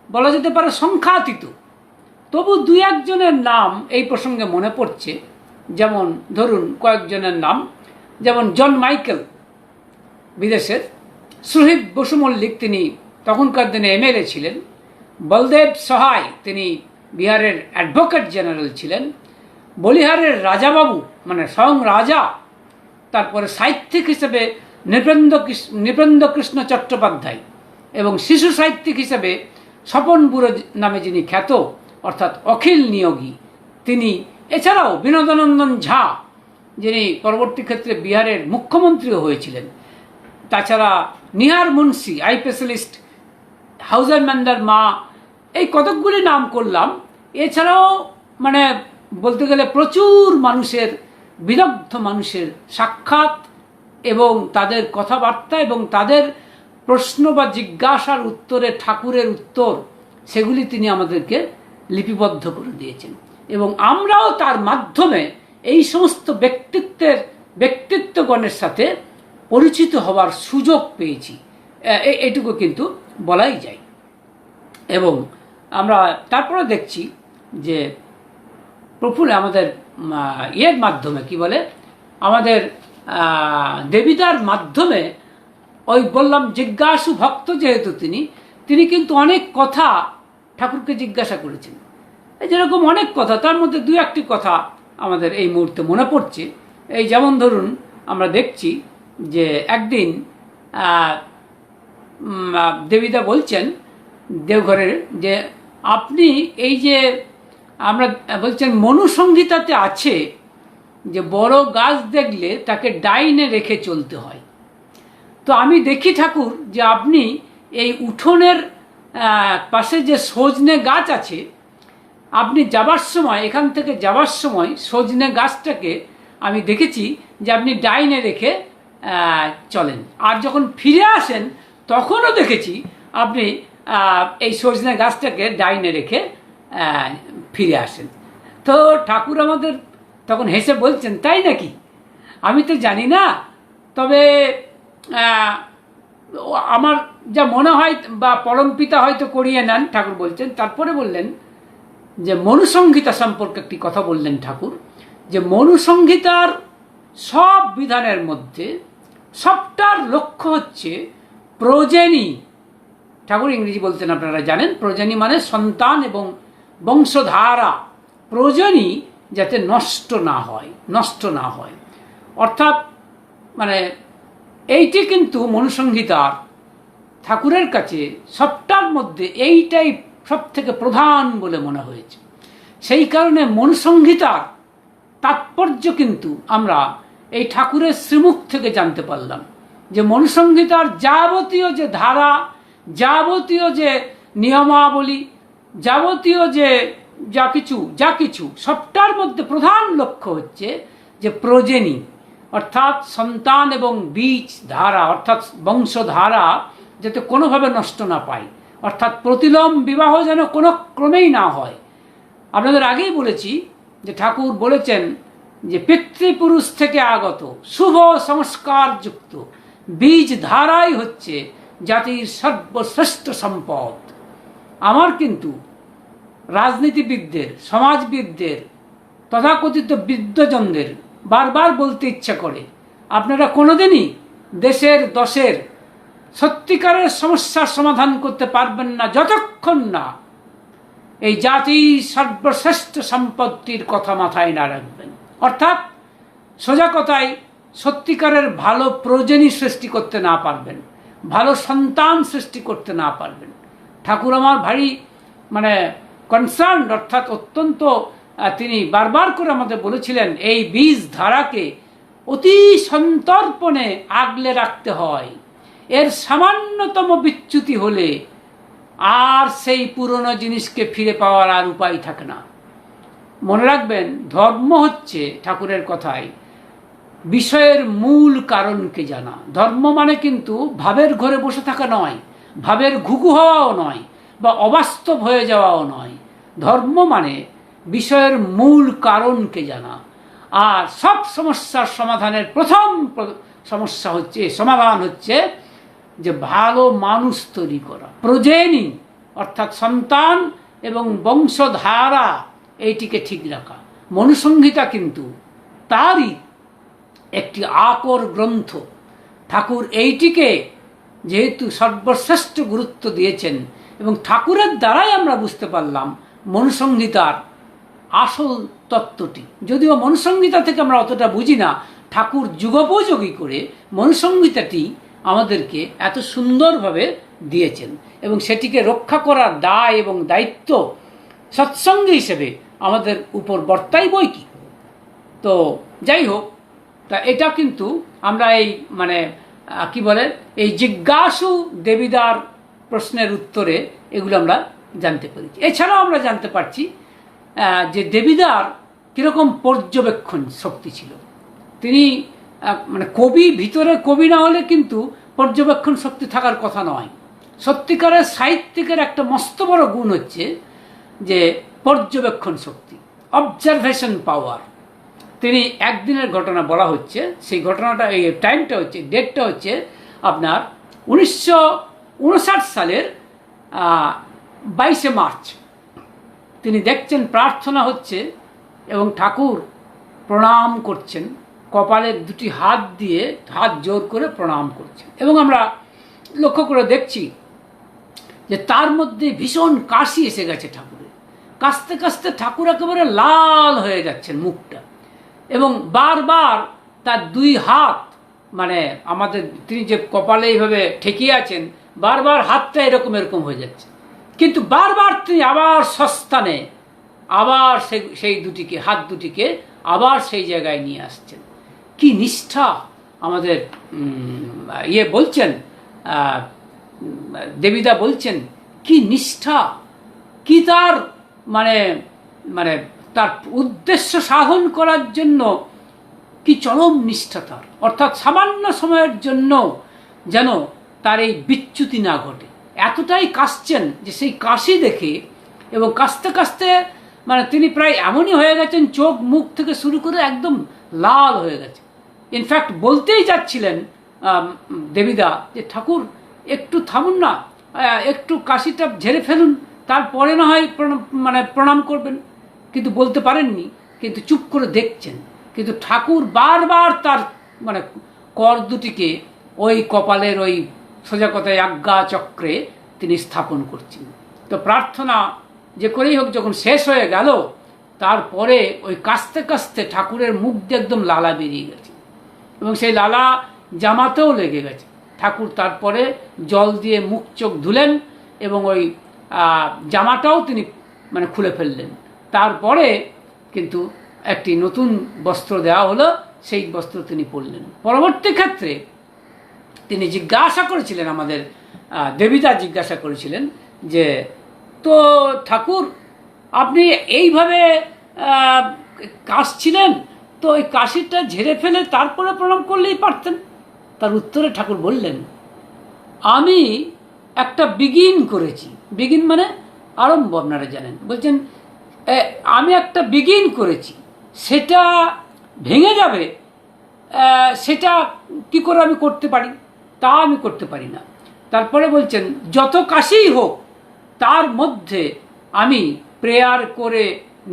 বলা যেতে পারে সংখ্যাতীত, তবু দুই একজনের নাম এই প্রসঙ্গে মনে পড়ছে। যেমন ধরুন কয়েকজনের নাম, যেমন জন মাইকেল বিদেশের, সুহিব বসু মল্লিক, তিনি তখনকার দিনে এমএলএ ছিলেন, বলদেব সহায়, তিনি বিহারের অ্যাডভোকেট জেনারেল ছিলেন, বলিহারের রাজাবাবু মানে স্বয়ং রাজা, তারপরে সাহিত্যিক হিসেবে নৃপেন্দ্র কৃষ্ণ চট্টোপাধ্যায়, এবং শিশু সাহিত্যিক হিসেবে স্বপন বুড়ো নামে যিনি খ্যাত, অর্থাৎ অখিল নিয়োগী, তিনি, এছাড়াও বিনোদানন্দন ঝা, যিনি পরবর্তী ক্ষেত্রে বিহারের মুখ্যমন্ত্রীও হয়েছিলেন, তাছাড়া নিহার মুন্সি, আই স্পেশালিস্ট, হাউজার ম্যান্ডার মা, এই কতকগুলি নাম করলাম। এছাড়াও মানে বলতে গেলে প্রচুর মানুষের, বিদগ্ধ মানুষের সাক্ষাৎ এবং তাদের কথাবার্তা এবং তাদের প্রশ্ন বা জিজ্ঞাসার উত্তরে ঠাকুরের উত্তর, সেগুলি তিনি আমাদেরকে লিপিবদ্ধ করে দিয়েছেন, এবং আমরাও তার মাধ্যমে এই সমস্ত ব্যক্তিত্বগণের সাথে পরিচিত হওয়ার সুযোগ পেয়েছি, এটুকু কিন্তু বলাই যায়। এবং আমরা তারপরে দেখছি যে প্রফুল্ল আমাদের ইয়ের মাধ্যমে কি বলে, আমাদের দেবীদার মাধ্যমে, ওই বললাম জিজ্ঞাসু ভক্ত যেহেতু তিনি কিন্তু অনেক কথা ঠাকুরকে জিজ্ঞাসা করেছেন। যেরকম অনেক কথা, তার মধ্যে দু একটি কথা আমাদের এই মুহূর্তে মনে পড়ছে। এই যেমন ধরুন আমরা দেখছি যে একদিন দেবীদা বলছেন দেওঘরের, যে আপনি এই যে আমরা বলছেন মনুসংহিতাতে আছে যে বড় গাছ দেখলে তাকে ডাইনে রেখে চলতে হয়। তো আমি দেখি ঠাকুর যে আপনি এই উঠোনের পাশে যে সজনে গাছ আছে, আপনি যাবার সময়, এখান থেকে যাবার সময় সজনে গাছটাকে আমি দেখেছি যে আপনি ডাইনে রেখে চলেন, আর যখন ফিরে আসেন তখনও দেখেছি আপনি এই সজনে গাছটাকে ডাইনে রেখে ফিরে আসেন। তো ঠাকুর আমাদের তখন হেসে বলছেন, তাই নাকি? আমি তো জানি না, তবে আমার যা মনে হয়, বা পরমপিতা হয়তো করিয়ে নেন, ঠাকুর বলছেন। তারপরে বললেন যে মনুসংহিতা সম্পর্কে একটি কথা বললেন ঠাকুর, যে মনুসংহিতার সব বিধানের মধ্যে সবটার লক্ষ্য হচ্ছে প্রজেনী। ঠাকুর ইংরেজি বলতেন, আপনারা জানেন, প্রজেনী মানে সন্তান এবং বংশধারা, প্রজেনী যাতে নষ্ট না হয়, অর্থাৎ মানে এইটি কিন্তু মনুসংহিতার ঠাকুরের কাছে সবটার মধ্যে এইটাই সব থেকে প্রধান বলে মনে হয়েছে। সেই কারণে মনুসংহিতার তাৎপর্য কিন্তু আমরা এই ঠাকুরের শ্রীমুখ থেকে জানতে পারলাম, যে মনুসংহিতার যাবতীয় যে ধারা, যাবতীয় যে নিয়মাবলী, যাবতীয় যে যা কিছু সবটার মধ্যে প্রধান লক্ষ্য হচ্ছে যে প্রজেনী, অর্থাৎ সন্তান এবং বীজ ধারা, অর্থাৎ বংশধারা যাতে কোনোভাবে নষ্ট না পায়, অর্থাৎ প্রতিলোম বিবাহ যেন কোনো ক্রমেই না হয়। আপনাদের আগেই বলেছি যে ঠাকুর বলেছেন যে পিতৃপুরুষ থেকে আগত শুভ সংস্কারযুক্ত বীজ ধারাই হচ্ছে জাতির সর্বশ্রেষ্ঠ সম্পদ। আমার কিন্তু রাজনীতিবিদদের, সমাজবিদদের, তথাকথিত বিদ্বজনদের বারবার বলতে ইচ্ছা করে, আপনারা কোনোদিনই দেশের দশের সত্যিকারের সমস্যার সমাধান করতে পারবেন না যতক্ষণ না এই জাতির সর্বশ্রেষ্ঠ সম্পত্তির কথা মাথায় না রাখবেন। অর্থাৎ সোজা কথায় সত্যিকারের ভালো প্রজেনী সৃষ্টি করতে না পারবেন, ভালো সন্তান সৃষ্টি করতে না পারবেন। ঠাকুর আমার ভারী মানে কনসার্ন, অর্থাৎ অত্যন্ত তিনি বারবার করে আমাদের বলেছিলেন এই বীজ ধারাকে অতি সন্তর্পণে আগলে রাখতে হয়। এর সামান্যতম বিচ্যুতি হলে আর সেই পুরনো জিনিসকে ফিরে পাওয়ার আর উপায় থাকে না। মনে রাখবেন, ধর্ম হচ্ছে ঠাকুরের কথায় বিষয়ের মূল কারণকে জানা। ধর্ম মানে কিন্তু ভাবের ঘরে বসে থাকা নয়, ভাবের ঘুঘু হওয়াও নয়, বা অবাস্তব হয়ে যাওয়াও নয়। ধর্ম মানে বিষয়ের মূল কারণকে জানা। আর সব সমস্যার সমাধানের প্রথম সমাধান হচ্ছে যে ভালো মানুষ তৈরি করা, প্রজেনি অর্থাৎ সন্তান এবং বংশধারা, এইটিকে ঠিক রাখা। মনুসংহিতা কিন্তু তারই একটি আকর গ্রন্থ। ঠাকুর এইটিকে যেহেতু সর্বশ্রেষ্ঠ গুরুত্ব দিয়েছেন, এবং ঠাকুরের দ্বারাই আমরা বুঝতে পারলাম মনুসংহিতার আসল তত্ত্বটি। যদিও মনুসংহিতা থেকে আমরা অতটা বুঝি না, ঠাকুর যুগোপযোগী করে মনুসংহিতাটি আমাদেরকে এত সুন্দরভাবে দিয়েছেন, এবং সেটিকে রক্ষা করার দায় এবং দায়িত্ব সৎসঙ্গ হিসেবে আমাদের উপর বর্তাই বই কি। তো যাই হোক, তা এটা কিন্তু আমরা এই কি বলে এই জিজ্ঞাসু দেবীদার প্রশ্নের উত্তরে এগুলো আমরা জানতে পেরেছি। এছাড়াও আমরা জানতে পারছি যে দেবীদার কীরকম পর্যবেক্ষণ শক্তি ছিল। তিনি কবি, ভিতরে কবি না হলে কিন্তু পর্যবেক্ষণ শক্তি থাকার কথা নয়। সত্যিকারের সাহিত্যিকের একটা মস্ত বড় গুণ হচ্ছে যে পর্যবেক্ষণ শক্তি, অবজারভেশন পাওয়ার। তিনি একদিনের ঘটনা বলা হচ্ছে, সেই ঘটনাটা, এই টাইমটা হচ্ছে, ডেটটা হচ্ছে আপনার 1959 সালের 22শে মার্চ। তিনি দেখছেন প্রার্থনা হচ্ছে এবং ঠাকুর প্রণাম করছেন, কপালের দুটি হাত দিয়ে হাত জোর করে প্রণাম করছেন। এবং আমরা লক্ষ্য করে দেখছি যে তার মধ্যে ভীষণ কাশি এসে গেছে ঠাকুরের। কাশতে কাশতে ঠাকুর একেবারে লাল হয়ে যাচ্ছেন মুখটা, এবং বারবার তার দুই হাত আমাদের তিনি যে কপালে এইভাবে ঠেকিয়ে আছেন, বারবার হাতটা এরকম হয়ে যাচ্ছে, কিন্তু বারবার তিনি আবার সস্তানে আবার সেই দুটিকে, হাত দুটিকে আবার সেই জায়গায় নিয়ে আসছেন। কি নিষ্ঠা! আমাদের বলছেন, দেবীদা বলছেন, কি নিষ্ঠা, কি তার তার উদ্দেশ্য সাধন করার জন্য কি চরম নিষ্ঠা তার। অর্থাৎ সামান্য সময়ের জন্য যেন তার এই বিচ্যুতি না ঘটে। এতটাই কাশছেন যে সেই কাশি দেখে, এবং কাশতে কাশতে তিনি প্রায় এমনই হয়ে গেছেন, চোখ মুখ থেকে শুরু করে একদম লাল হয়ে গেছে। ইনফ্যাক্ট বলতেই যাচ্ছিলেন দেবীদা যে ঠাকুর একটু থামুন না, একটু কাশিটা ঝেড়ে ফেলুন, তারপরে না হয় প্রণাম করবেন। কিন্তু বলতে পারেননি, কিন্তু চুপ করে দেখছেন। কিন্তু ঠাকুর বারবার তার কর দুটিকে ওই কপালের ওই সোজা কথায় আজ্ঞা চক্রে তিনি স্থাপন করছেন। তো প্রার্থনা যে করেই হোক যখন শেষ হয়ে গেল, তারপরে ওই কাশতে কাশতে ঠাকুরের মুখ দিয়ে একদম লালা বেরিয়ে গেছে, এবং সেই লালা জামাতেও লেগে গেছে। ঠাকুর তারপরে জল দিয়ে মুখ চোখ ধুলেন, এবং ওই জামাটাও তিনি খুলে ফেললেন। তারপরে কিন্তু একটি নতুন বস্ত্র দেওয়া হলো, সেই বস্ত্র তিনি পরলেন। পরবর্তী ক্ষেত্রে তিনি জিজ্ঞাসা করেছিলেন, আমাদের দেবীদা জিজ্ঞাসা করেছিলেন যে, তো ঠাকুর আপনি এইভাবে কাশছিলেন, তো ওই কাশিটা ঝেড়ে ফেলে তারপরে প্রণাম করলেই পারতেন। তার উত্তরে ঠাকুর বললেন, আমি একটা বিগিন করেছি। বিগিন আরম্ভ, আপনারা জানেন। বলছেন আমি একটা বিগিন করেছি, সেটা ভেঙে যাবে, সেটা কি করে আমি করতে পারি? তা আমি করতে পারি না। তারপরে বলছেন যত কাশিই হোক তার মধ্যে আমি প্রেয়ার করে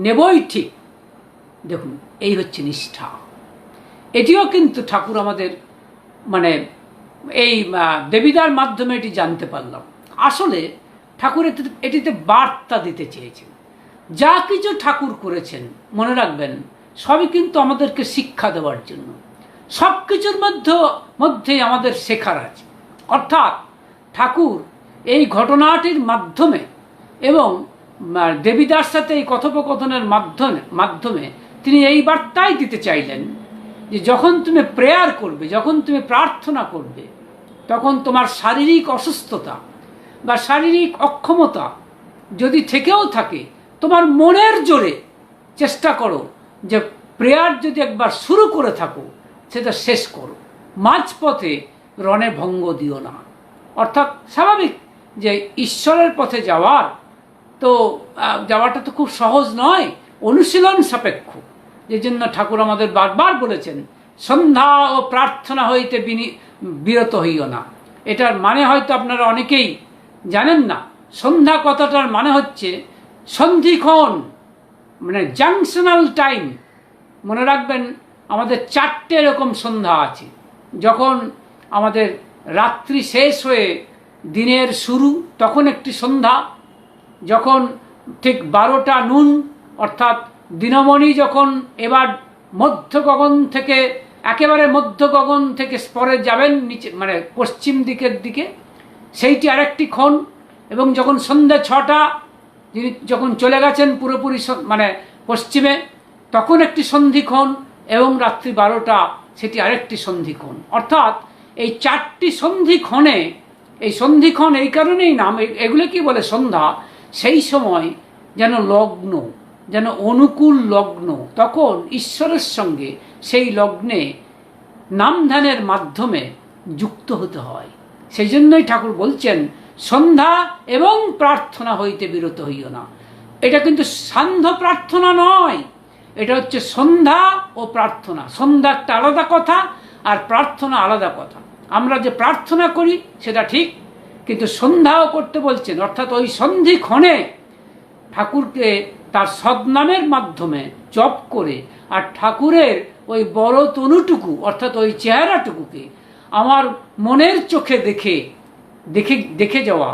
নেবই ঠিক। দেখুন, এই হচ্ছে নিষ্ঠা। এটিও কিন্তু ঠাকুর আমাদের এই দেবীদার মাধ্যমে এটি জানতে পারলাম। আসলে ঠাকুর এটিতে বার্তা দিতে চেয়েছেন। যা কিছু ঠাকুর করেছেন, মনে রাখবেন, সবই কিন্তু আমাদেরকে শিক্ষা দেওয়ার জন্য। সব কিছুর মধ্যে আমাদের শেখার আছে। অর্থাৎ ঠাকুর এই ঘটনাটির মাধ্যমে এবং দেবীদার সাথে এই কথোপকথনের মাধ্যমে তিনি এই বার্তাই দিতে চাইলেন যে যখন তুমি প্রেয়ার করবে, যখন তুমি প্রার্থনা করবে, তখন তোমার শারীরিক অসুস্থতা বা শারীরিক অক্ষমতা যদি থেকেও থাকে, তোমার মনের জোরে চেষ্টা করো যে প্রেয়ার যদি একবার শুরু করে থাকো সেটা শেষ করো। মাঝপথে রণে ভঙ্গ দিও না। অর্থাৎ স্বাভাবিক যে ঈশ্বরের পথে যাওয়ার তো যাওয়াটা তো খুব সহজ নয়, অনুশীলন সাপেক্ষ। যে জন্য ঠাকুর আমাদের বারবার বলেছেন সন্ধ্যা ও প্রার্থনা হইতে বিরত হইও না। এটার মানে হয়তো আপনারা অনেকেই জানেন না। সন্ধ্যা কথাটার মানে হচ্ছে সন্ধিক্ষণ, মানে জাংশনাল টাইম। মনে রাখবেন আমাদের 4টে এরকম সন্ধ্যা আছে। যখন আমাদের রাত্রি শেষ হয়ে দিনের শুরু তখন একটি সন্ধ্যা, যখন ঠিক 12টা নুন অর্থাৎ দিনমণি যখন এবার মধ্য গগন থেকে একেবারে মধ্য গগন থেকে পরে যাবেন নিচে মানে পশ্চিম দিকের দিকে, সেইটি আরেকটি ক্ষণ। এবং যখন সন্ধ্যা 6টা যিনি যখন চলে গেছেন পুরোপুরি মানে পশ্চিমে, তখন একটি সন্ধিক্ষণ, এবং রাত্রি 12টা সেটি আরেকটি সন্ধিক্ষণ। অর্থাৎ এই 4টি সন্ধিক্ষণে, এই সন্ধিক্ষণ এই কারণেই নাম, এগুলো কি বলে সন্ধ্যা, সেই সময় যেন লগ্ন, যেন অনুকূল লগ্ন, তখন ঈশ্বরের সঙ্গে সেই লগ্নে নামধ্যানের মাধ্যমে যুক্ত হতে হয়। সেই জন্যই ঠাকুর বলছেন সন্ধ্যা এবং প্রার্থনা হইতে বিরত হইও না। এটা কিন্তু সান্ধ্য প্রার্থনা নয়, এটা হচ্ছে সন্ধ্যা ও প্রার্থনা। সন্ধ্যা একটা আলাদা কথা আর প্রার্থনা আলাদা কথা। আমরা যে প্রার্থনা করি সেটা ঠিক, কিন্তু সন্ধ্যাও করতে বলছেন, অর্থাৎ ওই সন্ধিক্ষণে ঠাকুরকে তার সদ্নামের মাধ্যমে জপ করে আর ঠাকুরের ওই বড় তনুটুকু অর্থাৎ ওই চেহারাটুকুকে আমার মনের চোখে দেখে যাওয়া,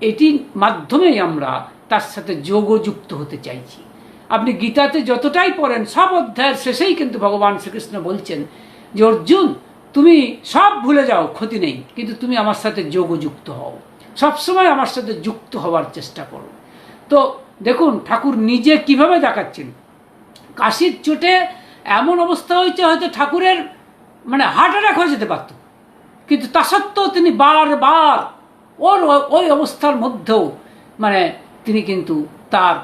এটির মাধ্যমেই আমরা তার সাথে যোগযুক্ত হতে চাইছি। আপনি গীতাতে যতটাই পড়েন সব অধ্যায়ের শেষেই কিন্তু ভগবান শ্রীকৃষ্ণ বলছেন যে অর্জুন তুমি সব ভুলে যাও, ক্ষতি নেই, কিন্তু তুমি আমার সাথে যোগযুক্ত হও, সবসময় আমার সাথে যুক্ত হওয়ার চেষ্টা করো। তো দেখুন ঠাকুর নিজে কিভাবে দেখাচ্ছেন। কাশির চোটে এমন অবস্থা হয়েছে হয়তো ঠাকুরের মানে হার্ট অ্যাটাক হয়ে যেতে পারত, কিন্তু তা সত্ত্বেও তিনি বারবার ওই অবস্থার মধ্যেও মানে তিনি কিন্তু তার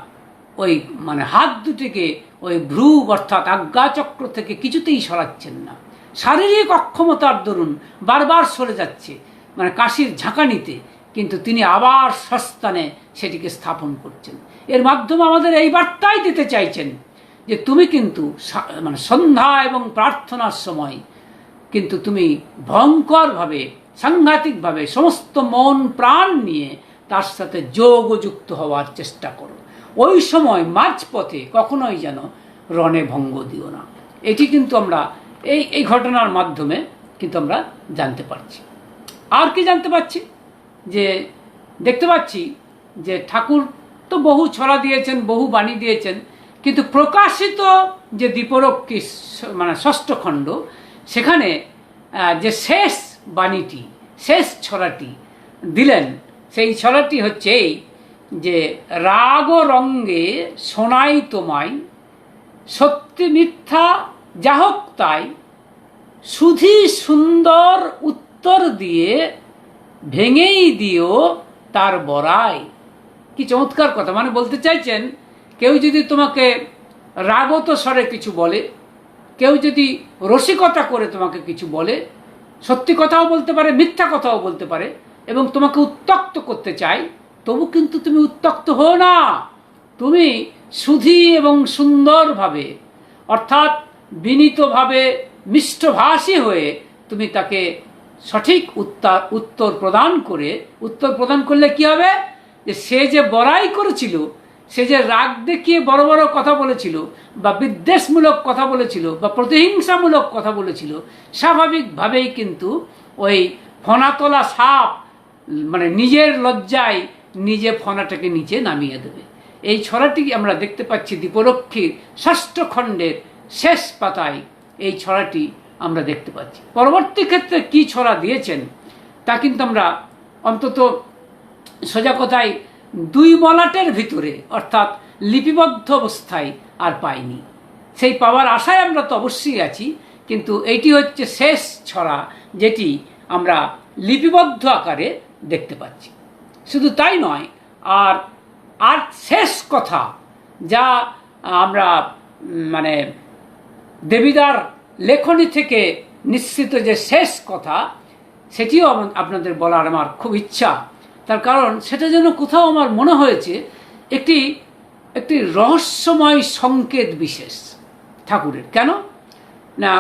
ওই মানে হাত দুটিকে ওই ভ্রু অর্থাৎ আজ্ঞাচক্র থেকে কিছুতেই সরাচ্ছেন না। শারীরিক অক্ষমতার দরুন বারবার সরে যাচ্ছে মানে কাশির ঝাঁকানিতে, কিন্তু তিনি আবার সস্থানে সেটিকে স্থাপন করছেন। এর মাধ্যমে আমাদের এই বার্তাই দিতে চাইছেন যে তুমি কিন্তু মানে সন্ধ্যা এবং প্রার্থনার সময় কিন্তু তুমি ভয়ঙ্করভাবে সাংঘাতিকভাবে সমস্ত মন প্রাণ নিয়ে তার সাথে যোগযুক্ত হওয়ার চেষ্টা করো। ওই সময় মাঝপথে কখনোই যেন রণে ভঙ্গ দিও না। এটি কিন্তু আমরা এই ঘটনার মাধ্যমে কিন্তু আমরা জানতে পারছি। আর কি জানতে পারছি, যে দেখতে পাচ্ছি যে ঠাকুর তো বহু ছড়া দিয়েছেন, বহু বাণী দিয়েছেন, কিন্তু প্রকাশিত যে দীপরক্ষী মানে ষষ্ঠ খণ্ড, সেখানে যে শেষ বাণীটি, শেষ ছড়াটি দিলেন, সেই ছড়াটি হচ্ছে এই যে রাগ রঙ্গে শোনাই তোমায় সত্যি মিথ্যা যা হোক তাই, সুধী সুন্দর উত্তর দিয়ে ভেঙেই দিও তার বড়াই। কি চমৎকার কথা! মানে বলতে চাইছেন কেউ যদি তোমাকে রাগত স্বরে কিছু বলে, কেউ যদি রসিকতা করে তোমাকে কিছু বলে, সত্যি কথাও বলতে পারে মিথ্যা কথাও বলতে পারে, এবং তোমাকে উত্ত্যক্ত করতে চায়, তবু কিন্তু তুমি উত্ত্যক্ত হও না। তুমি সুধী এবং সুন্দরভাবে অর্থাৎ বিনীতভাবে মিষ্টভাষী হয়ে তুমি তাকে সঠিক উত্তর প্রদান করলে কি হবে, যে সে যে বড়াই করেছিল, সে যে রাগ দেখিয়ে বড় বড় কথা বলেছিল বা বিদ্বেষমূলক কথা বলেছিল বা প্রতিহিংসামূলক কথা বলেছিল, স্বাভাবিকভাবেই কিন্তু ওই ফনাতলা সাপ মানে নিজের লজ্জায় নিজে ফনাটাকে নিচে নামিয়ে দেবে। এই ছড়াটি আমরা দেখতে পাচ্ছি দীপরক্ষীর ষষ্ঠ খণ্ডের শেষ পাতায়, এই ছড়াটি আমরা দেখতে পাচ্ছি। পরবর্তী ক্ষেত্রে কি ছড়া দিয়েছেন তা কিন্তু আমরা অন্তত সোজা কথায় 2 মলাটের ভিতরে অর্থাৎ লিপিবদ্ধ অবস্থায় আর পাইনি। সেই পাওয়ার আশায় আমরা তো অবশ্যই আছি, কিন্তু এইটি হচ্ছে শেষ ছড়া যেটি আমরা লিপিবদ্ধ আকারে দেখতে পাচ্ছি। শুধু তাই নয়, আর শেষ কথা যা আমরা মানে দেবীদার লেখনী থেকে নিশ্চিত যে শেষ কথা, সেটিও আপনাদের বলার আমার খুব ইচ্ছা। তার কারণ সেটা যেন কোথাও আমার মনে হয়েছে একটি একটি রহস্যময় সংকেত বিশেষ ঠাকুরের। কেন না,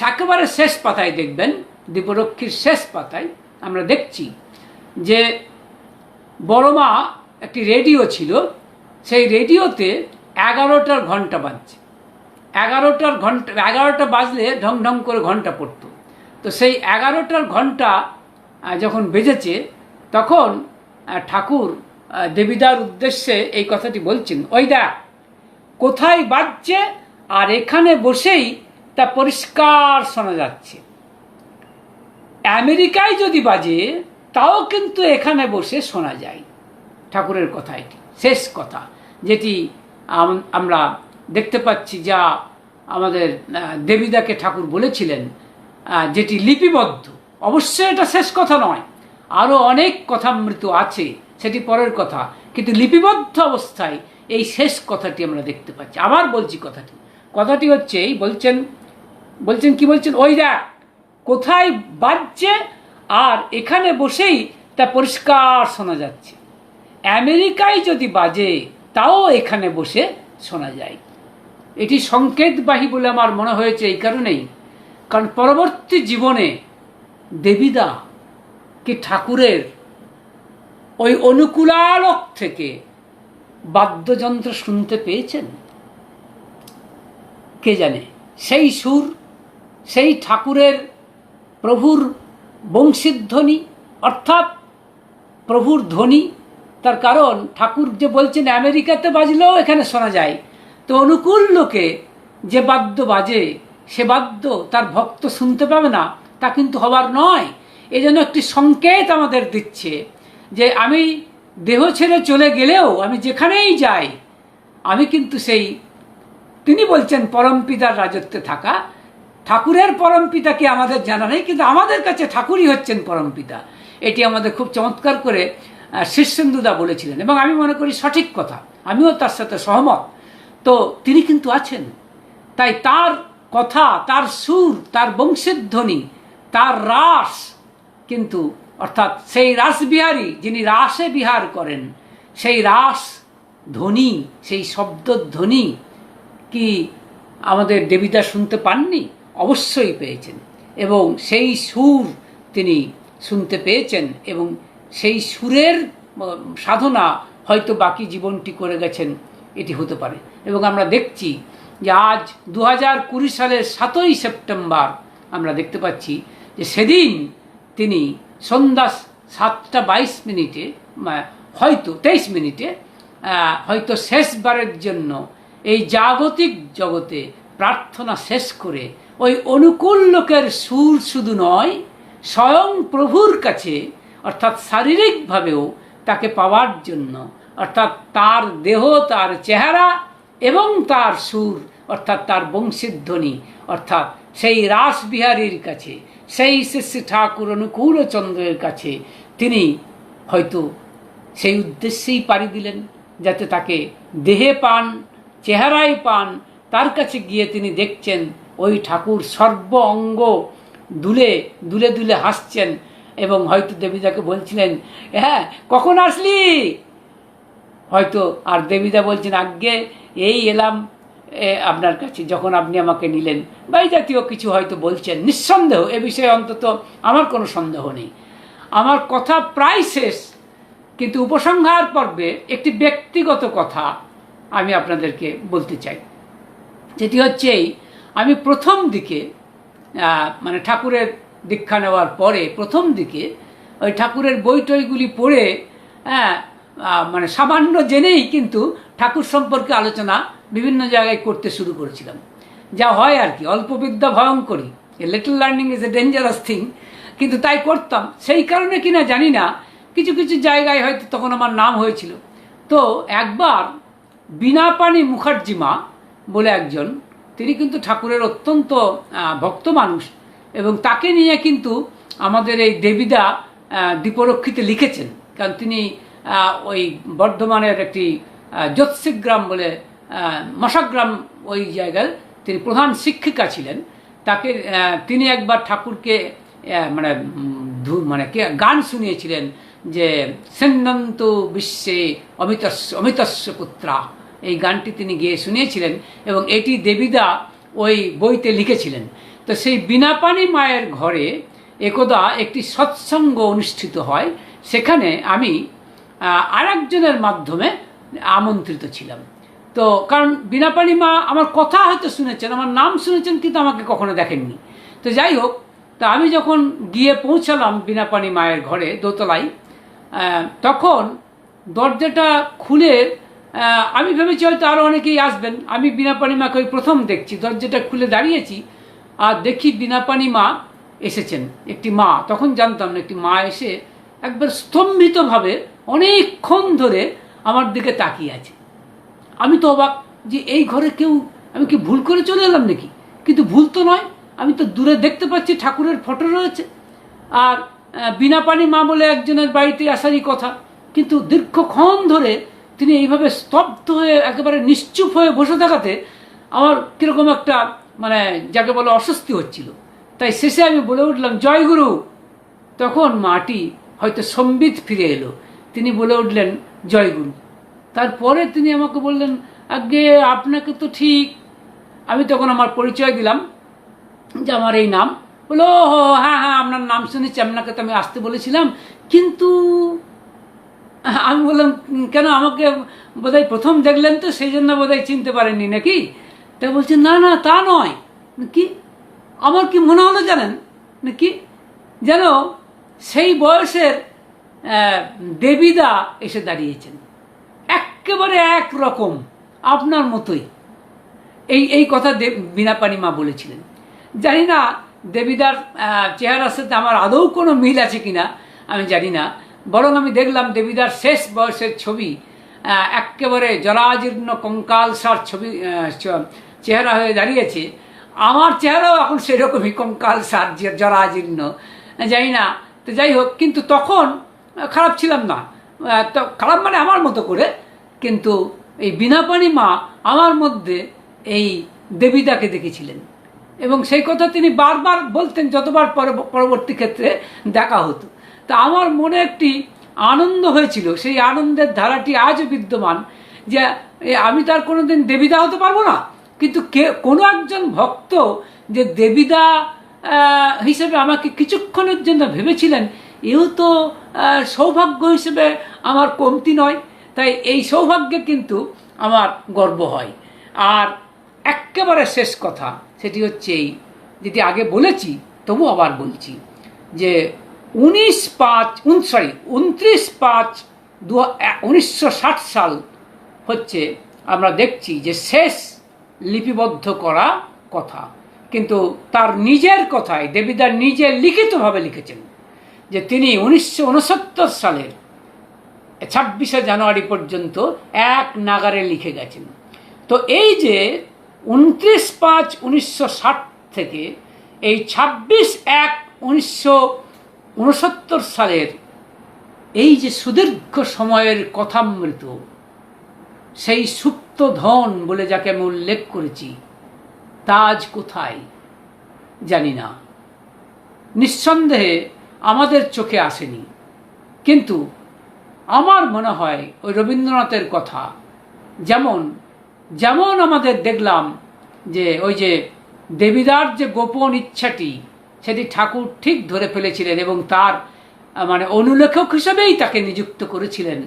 একেবারে শেষ পাতায় দেখবেন, দীপরক্ষীর শেষ পাতায় আমরা দেখছি যে বড়মা একটি রেডিও ছিল, সেই রেডিওতে 11টার ঘন্টা বাজছে। 11টা বাজলে ঢং ঢং করে ঘন্টা পড়তো। তো সেই 11টার ঘন্টা যখন বেজেছে তখন ঠাকুর দেবীদার উদ্দেশ্যে এই কথাটি বলছেন, ওই দেখ কোথায় বাজছে, আর এখানে বসেই তা পরিষ্কার শোনা যাচ্ছে। আমেরিকায় যদি বাজে তাও কিন্তু এখানে বসে শোনা যায়। ঠাকুরের কথা এটি, শেষ কথা যেটি আমরা দেখতে পাচ্ছি, যা আমাদের দেবীদাকে ঠাকুর বলেছিলেন, যেটি লিপিবদ্ধ। অবশ্যই এটা শেষ কথা নয়, আরও অনেক কথামৃত আছে, সেটি পরের কথা, কিন্তু লিপিবদ্ধ অবস্থায় এই শেষ কথাটি আমরা দেখতে পাচ্ছি। আবার বলছি কথাটি হচ্ছে এই বলছেন কি বলছেন, ওই দেখ কোথায় বাজছে আর এখানে বসেই তা পরিষ্কার শোনা যাচ্ছে। আমেরিকায় যদি বাজে তাও এখানে বসে শোনা যায়। এটি সংকেতবাহী বলে আমার মনে হয়েছে এই কারণেই, কারণ পরবর্তী জীবনে দেবীদা কি ঠাকুরের ওই অনুকূলালোক থেকে বাদ্যযন্ত্র শুনতে পেয়েছেন কে জানে। সেই সুর, সেই ঠাকুরের প্রভুর বংশীধ্বনি, অর্থাৎ প্রভুর ধ্বনি। তার কারণ ঠাকুর যে বলছেন আমেরিকাতে বাজলেও এখানে শোনা যায়, তো অনুকূল লোকে যে বাদ্য বাজে সে বাদ্য তার ভক্ত শুনতে পাবে না, তা কিন্তু হবার নয়। এজন্য একটি সংকেত আমাদের দিচ্ছে যে আমি দেহ ছেড়ে চলে গেলেও আমি যেখানেই যাই, আমি কিন্তু সেই, তিনি বলছেন পরমপিতার রাজত্বে থাকা। ঠাকুরের পরমপিতা কি আমাদের জানা নেই, কিন্তু আমাদের কাছে ঠাকুরই হচ্ছেন পরমপিতা। এটি আমাদের খুব চমৎকার করে শীর্ষেন্দুদা বলেছিলেন, এবং আমি মনে করি সঠিক কথা, আমিও তার সাথে সহমত। তো তিনি কিন্তু আছেন, তাই তার কথা, তার সুর, তার বংশীধ্বনি, তার রাস কিন্তু, অর্থাৎ সেই রাসবিহারী যিনি রাসে বিহার করেন, সেই রাস ধ্বনি, সেই শব্দধ্বনি কি আমাদের দেবীদা শুনতে পাননি? অবশ্যই পেয়েছেন, এবং সেই সুর তিনি শুনতে পেয়েছেন, এবং সেই সুরের সাধনা হয়তো বাকি জীবনটি করে গেছেন, এটি হতে পারে। এবং আমরা দেখছি যে আজ 2020 সালের 7ই সেপ্টেম্বর আমরা দেখতে পাচ্ছি যে সেদিন তিনি সন্ধ্যা 7:22 হয়তো 23 মিনিটে হয়তো শেষবারের জন্য এই জাগতিক জগতে প্রার্থনা শেষ করে ওই অনুকূল লোকের সুর শুধু নয়, স্বয়ং প্রভুর কাছে, অর্থাৎ শারীরিকভাবেও তাকে পাওয়ার জন্য, অর্থাৎ তার দেহ, তার চেহারা এবং তার সুর, অর্থাৎ তার বংশীধ্বনি, অর্থাৎ সেই রাসবিহারীর কাছে, সেই শ্রী ঠাকুর অনুকূলচন্দ্রের কাছে তিনি হয়তো সেই উদ্দেশ্যেই পাড়ি দিলেন, যাতে তাকে দেহে পান, চেহারায় পান। তার কাছে গিয়ে তিনি দেখছেন ওই ঠাকুর সর্ব অঙ্গ দুলে দুলে দুলে হাসছেন, এবং হয়তো দেবীদাকে বলছিলেন, হ্যাঁ কখন আসলি, হয়তো, আর দেবীদা বলছেন, আজ্ঞে এই এলাম আপনার কাছে, যখন আপনি আমাকে নিলেন, বা এই জাতীয় কিছু হয়তো বলছেন। নিঃসন্দেহ এ বিষয়ে অন্তত আমার কোনো সন্দেহ নেই। আমার কথা প্রায় শেষ, কিন্তু উপসংহার পর্বে একটি ব্যক্তিগত কথা আমি আপনাদেরকে বলতে চাই, যেটি হচ্ছে আমি প্রথম দিকে মানে ঠাকুরের দীক্ষা নেওয়ার পরে প্রথম দিকে ওই ঠাকুরের বই টইগুলি পড়ে মানে সামান্য জেনেই কিন্তু ঠাকুর সম্পর্কে আলোচনা বিভিন্ন জায়গায় করতে শুরু করেছিলাম। যা হয় আর কি, অল্প বিদ্যা ভয়ঙ্করী, a little learning is a dangerous thing, কিন্তু তাই করতাম। সেই কারণে কিনা জানি না কিছু কিছু জায়গায় হয়তো তখন আমার নাম হয়েছিল। তো একবার বীণাপাণি মুখার্জি মা বলে একজন, তিনি কিন্তু ঠাকুরের অত্যন্ত ভক্ত মানুষ, এবং তাকে নিয়ে কিন্তু আমাদের এই দেবীদা দীপরক্ষীতে লিখেছেন। কারণ তিনি ওই বর্ধমানের একটি জ্যোৎস্যগ্রাম বলে মশাগ্রাম, ওই জায়গায় তিনি প্রধান শিক্ষিকা ছিলেন। তাকে তিনি একবার ঠাকুরকে মানে গান শুনিয়েছিলেন, যে সেন্নন্তু বিশ্বে অমিতস্য পুত্রা, এই গানটি তিনি গেয়ে শুনিয়েছিলেন এবং এটি দেবীদা ওই বইতে লিখেছিলেন। তো সেই বিনাপানি মায়ের ঘরে একদা একটি সৎসঙ্গ অনুষ্ঠিত হয়, সেখানে আমি আরেকজনের মাধ্যমে আমন্ত্রিত ছিলাম। তো কারণ বিনাপানি মা আমার কথা হয়তো শুনেছেন, আমার নাম শুনেছেন, কিন্তু আমাকে কখনো দেখেননি। তো যাই হোক, তা আমি যখন গিয়ে পৌঁছালাম বিনাপানি মায়ের ঘরে দোতলায়, তখন দরজাটা খুলে আমি ভেবেছি হয়তো আরও অনেকেই আসবেন। আমি বিনাপানি মাকে ওই প্রথম দেখছি, দরজাটা খুলে দাঁড়িয়েছি আর দেখি বিনাপানি মা এসেছেন। একটি মা, তখন জানতাম না, একটি মা এসে একবার স্তম্ভিতভাবে অনেকক্ষণ ধরে আমার দিকে তাকিয়ে আছে। আমি তো অবাক যে এই ঘরে কেউ, আমি কি ভুল করে চলে এলাম নাকি? কিন্তু ভুল তো নয়, আমি তো দূরে দেখতে পাচ্ছি ঠাকুরের ফটো রয়েছে, আর বিনাপানি মা বলে একজনের বাড়িতে আসারই কথা, কিন্তু দীর্ঘক্ষণ ধরে তিনি এইভাবে স্তব্ধ হয়ে একেবারে নিশ্চুপ হয়ে বসে থাকাতে আমার কীরকম একটা মানে যাকে বলে অস্বস্তি হচ্ছিল। তাই শেষে আমি বলে উঠলাম, জয়গুরু। তখন মাটি হয়তো সম্বিত ফিরে এলো, তিনি বলে উঠলেন, জয়গুরু। তারপরে তিনি আমাকে বললেন, আগে আপনাকে তো ঠিক। আমি তখন আমার পরিচয় দিলাম যে আমার এই নাম। বলো, হ্যাঁ হ্যাঁ, আপনার নাম শুনেছি, আপনাকে তো আমি আসতে বলেছিলাম। কিন্তু আমি বললাম, কেন, আমাকে বোধহয় প্রথম দেখলেন তো সেই জন্য বোধহয় চিনতে পারেননি নাকি? তা বলছে, না না, তা নয়। কি আমার কি মনে হলো জানেন নাকি, যেন সেই বয়সের দেবীদা এসে দাঁড়িয়েছেন, একেবারে একরকম আপনার মতোই। এই কথা বিনাপানি মা বলেছিলেন। জানি না দেবীদার চেহারার সাথে আমার আদৌ কোনো মিল আছে কিনা আমি জানি না, বরং আমি দেখলাম দেবীদার শেষ বয়সের ছবি, একেবারে জরাজীর্ণ কঙ্কালসার ছবি, চেহারা হয়ে দাঁড়িয়েছে। আমার চেহারাও এখন সেরকমই কঙ্কালসার, জরাজীর্ণ, জানি না। তো যাই হোক, কিন্তু তখন খারাপ ছিলাম না, তো খারাপ মানে আমার মতো করে, কিন্তু এই বিনাপানি মা আমার মধ্যে এই দেবীদাকে দেখেছিলেন এবং সেই কথা তিনি বারবার বলতেন যতবার পরবর্তী ক্ষেত্রে দেখা হতো। তা আমার মনে একটি আনন্দ হয়েছিল, সেই আনন্দের ধারাটি আজও বিদ্যমান, যে আমি তার কোনোদিন দেবীদা হতে পারবো না, কিন্তু কোনো একজন ভক্ত যে দেবীদা হিসেবে আমাকে কিছুক্ষণের জন্য ভেবেছিলেন, এও তো সৌভাগ্য হিসেবে আমার কমতি নয়। তাই এই সৌভাগ্যে কিন্তু আমার গর্ব হয়। আর একেবারে শেষ কথা সেটি হচ্ছে এই, যেটি আগে বলেছি তবু আবার বলছি, যে 29/5/1960 সাল হচ্ছে আমরা দেখছি যে শেষ লিপিবদ্ধ করা কথা, কিন্তু তার নিজের কথায় দেবীদার নিজে লিখিতভাবে লিখেছেন যে তিনি 1969 সালের 26শে জানুয়ারি পর্যন্ত এক নাগারে লিখে গেছেন। তো এই যে 29/5/1960 থেকে এই 26/1/1969 সালের এই যে সুদীর্ঘ সময়ের কথামৃত, সেই সুপ্ত ধন বলে যাকে আমি উল্লেখ করেছি, তা আজ কোথায় জানি না। নিঃসন্দেহে আমাদের চোখে আসেনি, কিন্তু আমার মনে হয় ওই রবীন্দ্রনাথের কথা যেমন যেমন আমাদের দেখলাম যে ওই যে দেবীদার যে গোপন ইচ্ছাটি, সেটি ঠাকুর ঠিক ধরে ফেলেছিলেন এবং তার মানে অনুলেখক হিসেবেই তাকে নিযুক্ত করেছিলেন।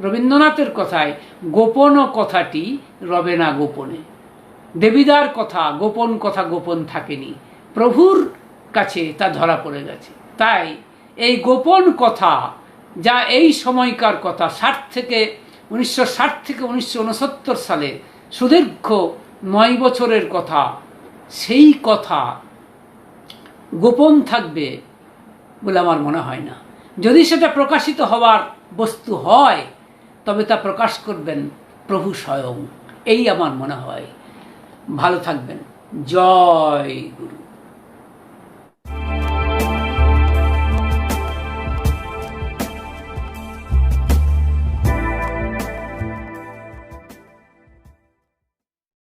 রবীন্দ্রনাথের কথায় গোপন কথাটি রবে না গোপনে, দেবীদার কথা গোপন থাকেনি, প্রভুর কাছে তা ধরা পড়ে গেছে। তাই এই গোপন কথা, যা এই সময়কার কথা, 1960 থেকে 1969 সালে সুদীর্ঘ 9 বছরের কথা, সেই কথা গোপন থাকবে বলে আমার মনে হয় না। যদি সেটা প্রকাশিত হওয়ার বস্তু হয়, তবে তা প্রকাশ করবেন প্রভু স্বয়ং, এই আমার মনে হয়। ভালো থাকবেন। জয় গুরু।